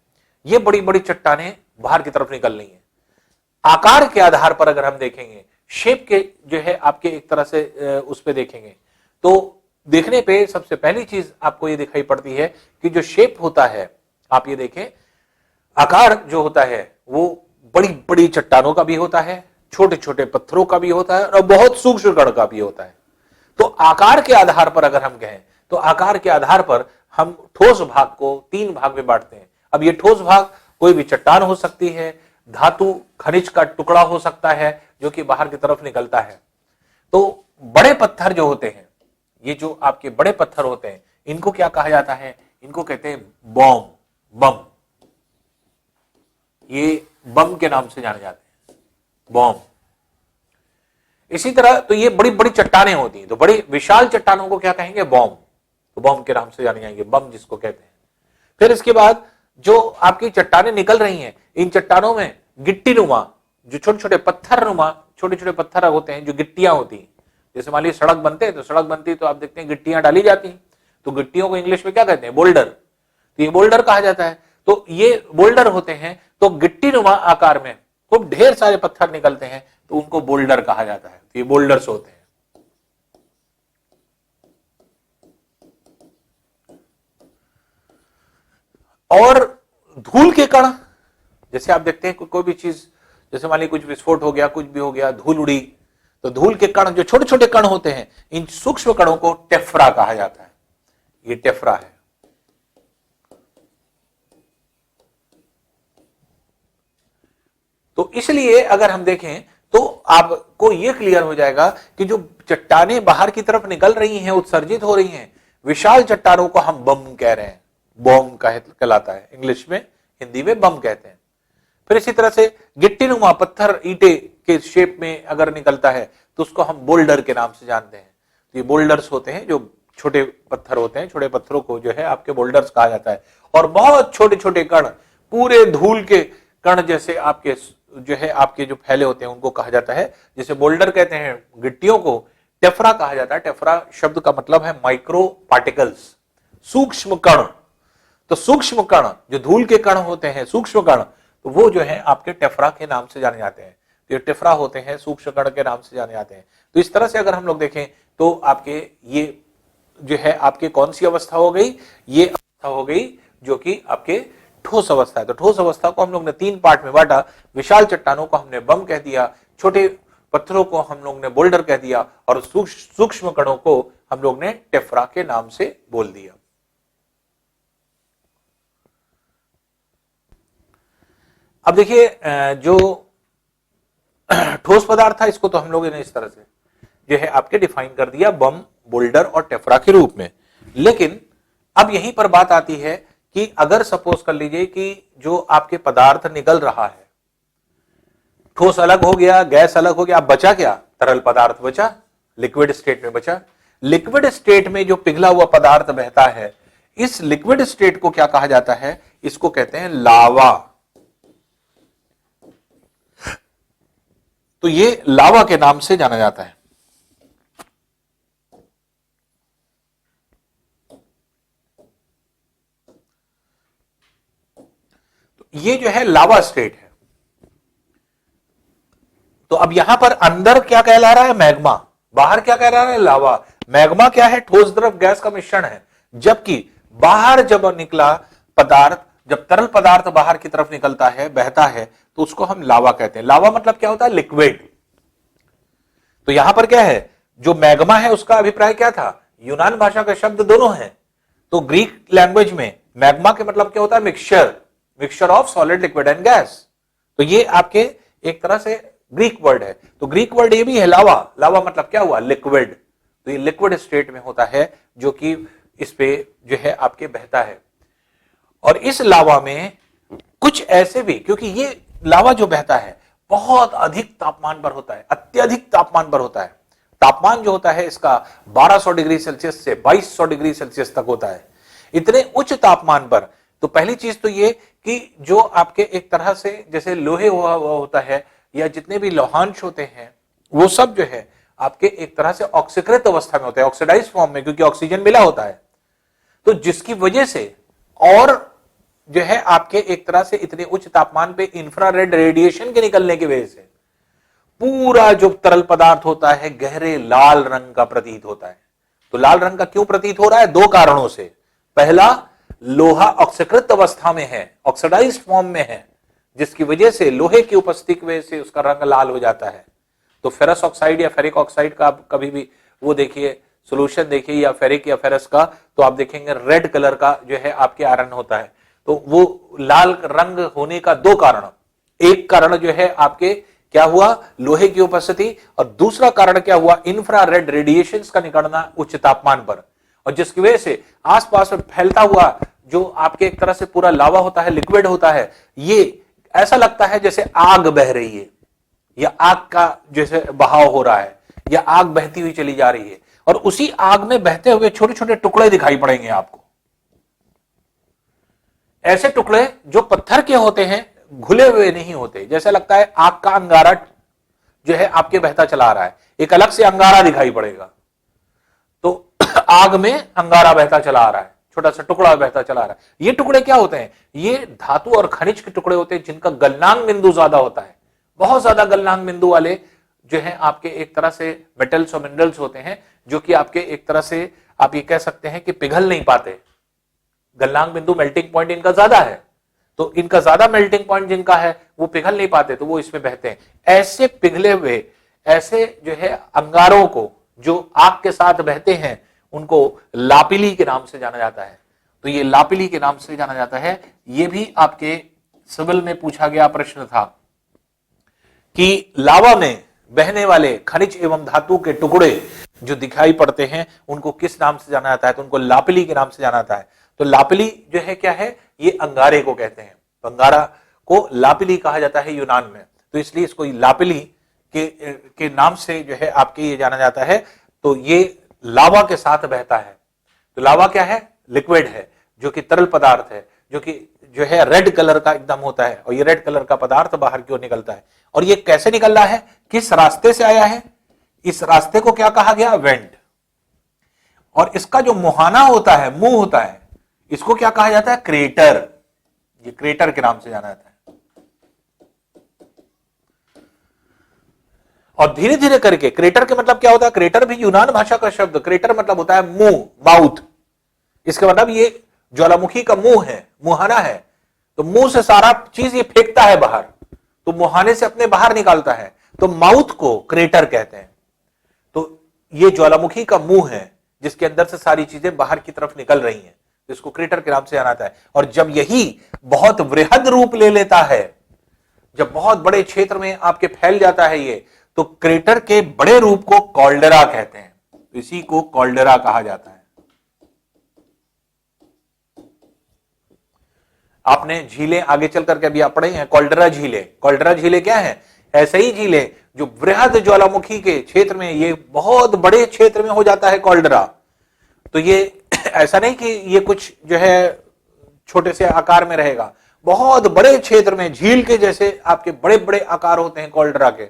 ये बड़ी बड़ी चट्टानें बाहर की तरफ निकल रही हैं। आकार के आधार पर अगर हम देखेंगे, शेप के जो है आपके एक तरह से उस पे देखेंगे, तो देखने पे सबसे पहली चीज आपको ये दिखाई पड़ती है कि जो शेप होता है, आप ये देखें, आकार जो होता है वो बड़ी बड़ी चट्टानों का भी होता है, छोटे छोटे पत्थरों का भी होता है, और बहुत सूक्ष्म कण का भी होता है। तो आकार के आधार पर अगर हम कहें, तो आकार के आधार पर हम ठोस भाग को 3 भाग में बांटते हैं। अब ये ठोस भाग कोई भी चट्टान हो सकती है, धातु खनिज का टुकड़ा हो सकता है जो कि बाहर की तरफ निकलता है। तो बड़े पत्थर जो होते हैं, ये जो आपके बड़े पत्थर होते हैं, इनको क्या कहा जाता है, इनको कहते हैं बॉम्ब, बम। ये बम के नाम से जाने जाते हैं, बॉम्ब। इसी तरह तो ये बड़ी बड़ी चट्टानें होती हैं, तो बड़ी विशाल चट्टानों को क्या कहेंगे, बॉम्ब। तो बॉम्ब के नाम से जाने जाएंगे, बम जिसको कहते हैं। फिर इसके बाद जो आपकी चट्टानें निकल रही हैं, इन चट्टानों में गिट्टी नुमा, जो छोटे छोटे पत्थर नुमा छोटे छोटे पत्थर होते हैं, जो गिट्टियां होती हैं। जैसे मान लीजिए सड़क बनते हैं, तो सड़क बनती है तो आप देखते हैं गिट्टियां डाली जाती हैं, तो गिट्टियों को इंग्लिश में क्या कहते हैं, बोल्डर। तो ये बोल्डर कहा जाता है। तो ये बोल्डर होते हैं, तो गिट्टी नुमा आकार में खूब ढेर सारे पत्थर निकलते हैं, तो उनको बोल्डर कहा जाता है। तो ये बोल्डर्स होते हैं। और धूल के कण, जैसे आप देखते हैं कोई भी चीज, जैसे मान लीजिए कुछ विस्फोट हो गया, कुछ भी हो गया, धूल उड़ी, तो धूल के कण जो छोटे छोटे कण होते हैं, इन सूक्ष्म कणों को टेफ्रा कहा जाता है। ये टेफ्रा है। तो इसलिए अगर हम देखें तो आपको यह क्लियर हो जाएगा कि जो चट्टानें बाहर की तरफ निकल रही हैं, उत्सर्जित हो रही हैं, विशाल चट्टानों को हम बम कह रहे हैं, बॉम्ब कहलाता है इंग्लिश में, हिंदी में बम कहते हैं। फिर इसी तरह से गिट्टी नुमा पत्थर ईंटे के शेप में अगर निकलता है तो उसको हम बोल्डर के नाम से जानते हैं। तो ये बोल्डर्स होते हैं, जो छोटे पत्थर होते हैं, छोटे पत्थरों को जो है आपके बोल्डर्स कहा जाता है। और बहुत छोटे छोटे कण, पूरे धूल के कण जैसे आपके जो है आपके जो फैले होते हैं, उनको कहा जाता है, जैसे बोल्डर कहते हैं गिट्टियों को, टेफ्रा कहा जाता है। टेफ्रा शब्द का मतलब है माइक्रो पार्टिकल्स, सूक्ष्म कण। तो सूक्ष्म कण जो धूल के कण होते हैं, सूक्ष्म कण, तो वो जो है आपके टेफ्रा के नाम से जाने जाते हैं। तो ये टेफ्रा होते हैं, सूक्ष्म कण के नाम से जाने जाते हैं। तो इस तरह से अगर हम लोग देखें तो आपके ये जो है आपके कौन सी अवस्था हो गई, ये अवस्था हो गई जो कि आपके ठोस अवस्था है। तो ठोस अवस्था को हम लोग ने 3 पार्ट में बांटा। विशाल चट्टानों को हमने बम कह दिया, छोटे पत्थरों को हम लोग ने बोल्डर कह दिया, और सूक्ष्म कणों को हम लोग ने टेफ्रा के नाम से बोल दिया। अब देखिए जो ठोस पदार्थ था इसको तो हम लोगों ने इस तरह से जो है आपके डिफाइन कर दिया बम, बोल्डर और टेफ्रा के रूप में। लेकिन अब यहीं पर बात आती है कि अगर सपोज कर लीजिए कि जो आपके पदार्थ निकल रहा है, ठोस अलग हो गया, गैस अलग हो गया, अब बचा क्या? तरल पदार्थ बचा, लिक्विड स्टेट में बचा। लिक्विड स्टेट में जो पिघला हुआ पदार्थ बहता है, इस लिक्विड स्टेट को क्या कहा जाता है? इसको कहते हैं लावा। तो ये लावा के नाम से जाना जाता है। तो ये जो है लावा स्टेट है। तो अब यहां पर अंदर क्या कहला रहा है? मैग्मा। बाहर क्या कह रहा है? लावा। मैग्मा क्या है? ठोस द्रव गैस का मिश्रण है। जबकि बाहर जब निकला पदार्थ, जब तरल पदार्थ बाहर की तरफ निकलता है, बहता है, तो उसको हम लावा कहते हैं। लावा मतलब क्या होता है? लिक्विड। तो यहां पर क्या है? जो मैग्मा है उसका अभिप्राय क्या था? यूनान भाषा का शब्द दोनों है। तो ग्रीक लैंग्वेज में मैग्मा के मतलब क्या होता है? Mixture, mixture of solid, liquid and gas. तो ये आपके एक तरह से ग्रीक वर्ड है। तो ग्रीक वर्ड ये भी है लावा। लावा मतलब क्या हुआ? लिक्विड। तो ये लिक्विड स्टेट में होता है जो कि इस पे जो है आपके बहता है। और इस लावा में कुछ ऐसे भी, क्योंकि ये लावा जो बहता है बहुत अधिक तापमान पर होता है, अत्यधिक तापमान पर होता है। तापमान जो होता है इसका 1200 डिग्री सेल्सियस से 2200 डिग्री सेल्सियस तक होता है। इतने उच्च तापमान पर तो पहली चीज तो ये कि जो आपके एक तरह से जैसे लोहे हुआ होता है या जितने भी लोहांश होते हैं वो सब जो है आपके एक तरह से ऑक्सीकृत अवस्था में होते हैं, ऑक्सीडाइज फॉर्म में, क्योंकि ऑक्सीजन मिला होता है। तो जिसकी वजह से और जो है आपके एक तरह से इतने उच्च तापमान पे इंफ्रारेड रेडिएशन के निकलने की वजह से पूरा जो तरल पदार्थ होता है गहरे लाल रंग का प्रतीत होता है। तो लाल रंग का क्यों प्रतीत हो रहा है? दो कारणों से। पहला, लोहा ऑक्सीकृत अवस्था में है, ऑक्सीडाइज्ड फॉर्म में है, जिसकी वजह से लोहे की उपस्थिति की वजह से उसका रंग लाल हो जाता है। तो फेरस ऑक्साइड या फेरिक ऑक्साइड का आप कभी भी वो देखिए, सोल्यूशन देखिए, या फेरिक या फेरस का, तो आप देखेंगे रेड कलर का जो है आपके आयरन होता है। तो वो लाल रंग होने का दो कारण, एक कारण जो है आपके क्या हुआ? लोहे की उपस्थिति, और दूसरा कारण क्या हुआ? इंफ्रारेड रेडिएशंस का निकलना उच्च तापमान पर, और जिसकी वजह से आसपास में फैलता हुआ जो आपके एक तरह से पूरा लावा होता है, लिक्विड होता है, ये ऐसा लगता है जैसे आग बह रही है, या आग का जैसे बहाव हो रहा है, या आग बहती हुई चली जा रही है, और उसी आग में बहते हुए छोटे छोटे टुकड़े दिखाई पड़ेंगे आपको। ऐसे टुकड़े जो पत्थर के होते हैं, घुले हुए नहीं होते, जैसे लगता है आग का अंगारा जो है आपके बहता चला आ रहा है, एक अलग से अंगारा दिखाई पड़ेगा। तो आग में अंगारा बहता चला आ रहा है, छोटा सा टुकड़ा बहता चला आ रहा है। ये टुकड़े क्या होते हैं? ये धातु और खनिज के टुकड़े होते हैं जिनका गलनांक बिंदु ज्यादा होता है। बहुत ज्यादा गलनांक बिंदु वाले जो है आपके एक तरह से मेटल्स और मिनरल्स होते हैं, जो कि आपके एक तरह से आप ये कह सकते हैं कि पिघल नहीं पाते। गलनांक बिंदु, मेल्टिंग पॉइंट इनका ज्यादा है, तो इनका ज्यादा मेल्टिंग पॉइंट जिनका है वो पिघल नहीं पाते, तो वो इसमें बहते हैं। ऐसे पिघले हुए, ऐसे जो है अंगारों को जो आग के साथ बहते हैं, उनको लापिली के नाम से जाना जाता है। तो ये लापिली के नाम से जाना जाता है। ये भी आपके सिविल में पूछा गया प्रश्न था कि लावा में बहने वाले खनिज एवं धातु के टुकड़े जो दिखाई पड़ते हैं उनको किस नाम से जाना जाता है? तो उनको लापिली के नाम से जाना जाता है। तो लापिली जो है क्या है? ये अंगारे को कहते हैं। तो अंगारा को लापिली कहा जाता है यूनान में, तो इसलिए इसको लापिली के नाम से जो है आपके ये जाना जाता है। तो ये लावा के साथ बहता है। तो लावा क्या है? लिक्विड है, जो कि तरल पदार्थ है, जो कि जो है रेड कलर का एकदम होता है, और ये रेड कलर का पदार्थ बाहर की ओर निकलता है। और ये कैसे निकल रहा है? किस रास्ते से आया है? इस रास्ते को क्या कहा गया? वेंट। और इसका जो मुहाना होता है, मुंह होता है, इसको क्या कहा जाता है? क्रेटर। ये क्रेटर के नाम से जाना जाता है। और धीरे धीरे करके, क्रेटर के मतलब क्या होता है? क्रेटर भी यूनान भाषा का शब्द, क्रेटर मतलब होता है मुंह, माउथ। इसका मतलब ये ज्वालामुखी का मुंह है, मुहाना है। तो मुंह से सारा चीज ये फेंकता है बाहर, तो मुहाने से अपने बाहर निकालता है, तो माउथ को क्रेटर कहते हैं। तो ये ज्वालामुखी का मुंह है जिसके अंदर से सारी चीजें बाहर की तरफ निकल रही हैं, इसको क्रेटर के नाम से जाना जाता है। और जब यही बहुत वृहद रूप ले लेता है, जब बहुत बड़े क्षेत्र में आपके फैल जाता है ये, तो क्रेटर के बड़े रूप को कॉल्डेरा कहते हैं, तो इसी को कॉल्डेरा कहा जाता है। आपने झीलें आगे चल करके अभी आप पढ़े हैं, कॉल्डेरा झीलें। कॉल्डेरा झीलें क्या है? ऐसे ही झीलें जो वृहद ज्वालामुखी के क्षेत्र में, ये बहुत बड़े क्षेत्र में हो जाता है कॉल्डेरा। तो ये ऐसा नहीं कि ये कुछ जो है छोटे से आकार में रहेगा, बहुत बड़े क्षेत्र में झील के जैसे आपके बड़े बड़े आकार होते हैं कॉल्डेरा के।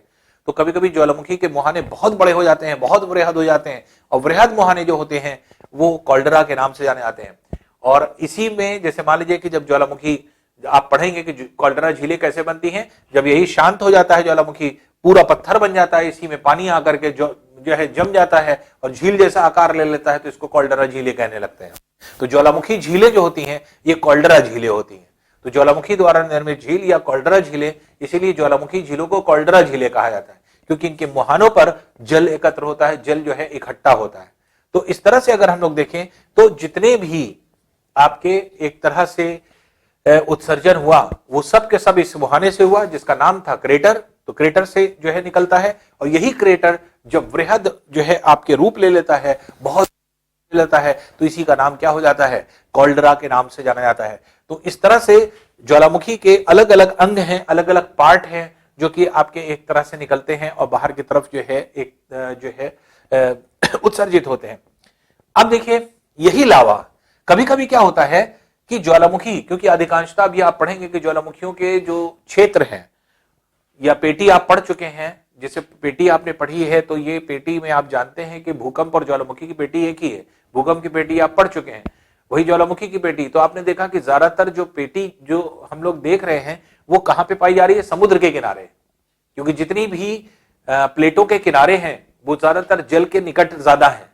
तो कभी कभी ज्वालामुखी के मुहाने बहुत बड़े हो जाते हैं, बहुत वृहद हो जाते हैं, और वृहद मुहाने जो होते हैं वो कॉल्डेरा के नाम से जाने जाते हैं। और इसी में जैसे मान लीजिए कि जब ज्वालामुखी, आप पढ़ेंगे कि कॉल्डेरा झीलें कैसे बनती हैं, जब यही शांत हो जाता है ज्वालामुखी, पूरा पत्थर बन जाता है, इसी में पानी आकर के जो है जम जाता है और झील जैसा आकार ले लेता है, तो इसको कॉल्डेरा झीलें कहने लगते हैं। तो ज्वालामुखी झीलें जो होती हैं ये कॉल्डेरा झीलें होती हैं। तो ज्वालामुखी द्वारा निर्मित झील या कॉल्डेरा झीलें, इसीलिए ज्वालामुखी झीलों को कॉल्डेरा झीलें कहा जाता है, क्योंकि इनके मुहानों पर जल एकत्र होता है, जल जो है इकट्ठा होता है। तो इस तरह से अगर हम लोग देखें तो जितने भी आपके एक तरह से उत्सर्जन हुआ वो सब के सब इस मुहाने से हुआ, जिसका नाम था क्रेटर। तो क्रेटर से जो है निकलता है, और यही क्रेटर जब वृहद जो है आपके रूप ले लेता है, बहुत लेता है, तो इसी का नाम क्या हो जाता है? कॉल्डेरा के नाम से जाना जाता है। तो इस तरह से ज्वालामुखी के अलग अलग अंग हैं, अलग अलग पार्ट हैं, जो कि आपके एक तरह से निकलते हैं और बाहर की तरफ जो है एक जो है उत्सर्जित होते हैं। अब देखिए यही लावा कभी कभी क्या होता है कि ज्वालामुखी, क्योंकि अधिकांशतः अभी आप पढ़ेंगे कि ज्वालामुखियों के जो क्षेत्र हैं, या पेटी आप पढ़ चुके हैं, जैसे पेटी आपने पढ़ी है, तो ये पेटी में आप जानते हैं कि भूकंप और ज्वालामुखी की पेटी एक ही है। भूकंप की पेटी आप पढ़ चुके हैं, वही ज्वालामुखी की पेटी। तो आपने देखा कि ज्यादातर जो पेटी जो हम लोग देख रहे हैं वो कहां पे पाई जा रही है? समुद्र के किनारे, क्योंकि जितनी भी प्लेटों के किनारे हैं वो ज्यादातर जल के निकट ज्यादा है।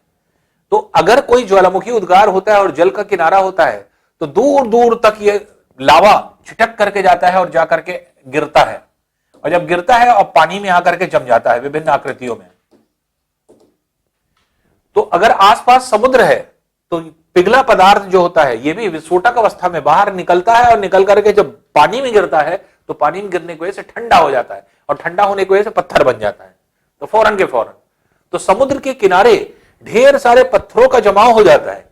तो अगर कोई ज्वालामुखी उद्गार होता है और जल का किनारा होता है, तो दूर दूर तक ये लावा छिटक करके जाता है और जाकर के गिरता है, और जब गिरता है और पानी में आकर के जम जाता है विभिन्न आकृतियों में। तो अगर आसपास समुद्र है तो पिघला पदार्थ जो होता है ये भी विस्फोटक अवस्था में बाहर निकलता है, और निकल करके जब पानी में गिरता है तो पानी में गिरने की वजह से ठंडा हो जाता है, और ठंडा होने की वजह से पत्थर बन जाता है, तो फौरन के फौरन। तो समुद्र के किनारे ढेर सारे पत्थरों का जमाव हो जाता है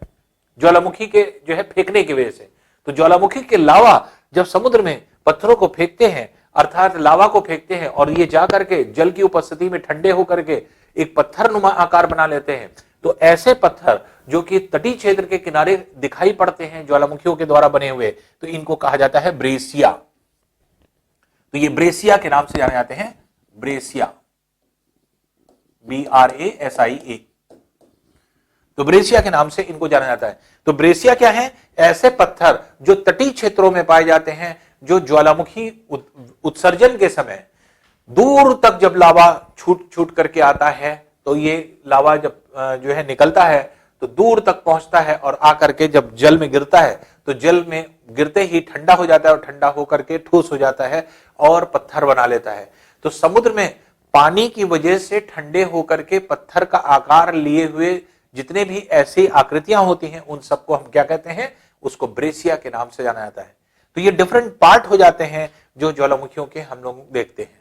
ज्वालामुखी के जो है फेंकने की वजह से। तो ज्वालामुखी के लावा जब समुद्र में पत्थरों को फेंकते हैं, अर्थात लावा को फेंकते हैं, और ये जाकर के जल की उपस्थिति में ठंडे होकर के एक पत्थर नुमा आकार बना लेते हैं। तो ऐसे पत्थर जो कि तटीय क्षेत्र के किनारे दिखाई पड़ते हैं ज्वालामुखियों के द्वारा बने हुए, तो इनको कहा जाता है ब्रेसिया। तो ये ब्रेसिया के नाम से जाने जाते हैं, ब्रेसिया, BRASIA। तो ब्रेसिया के नाम से इनको जाना जाता है। तो ब्रेसिया क्या है? ऐसे पत्थर जो तटीय क्षेत्रों में पाए जाते हैं, जो ज्वालामुखी उत्सर्जन के समय दूर तक जब लावा छूट छूट करके आता है, तो ये लावा जब जो है निकलता है तो दूर तक पहुंचता है, और आकर के जब जल में गिरता है तो जल में गिरते ही ठंडा हो जाता है, और ठंडा होकर के ठोस हो जाता है और पत्थर बना लेता है। तो समुद्र में पानी की वजह से ठंडे होकर के पत्थर का आकार लिए हुए जितने भी ऐसी आकृतियां होती हैं, उन सबको हम क्या कहते हैं? उसको ब्रेसिया के नाम से जाना जाता है। तो ये डिफरेंट पार्ट हो जाते हैं जो ज्वालामुखियों के हम लोग देखते हैं।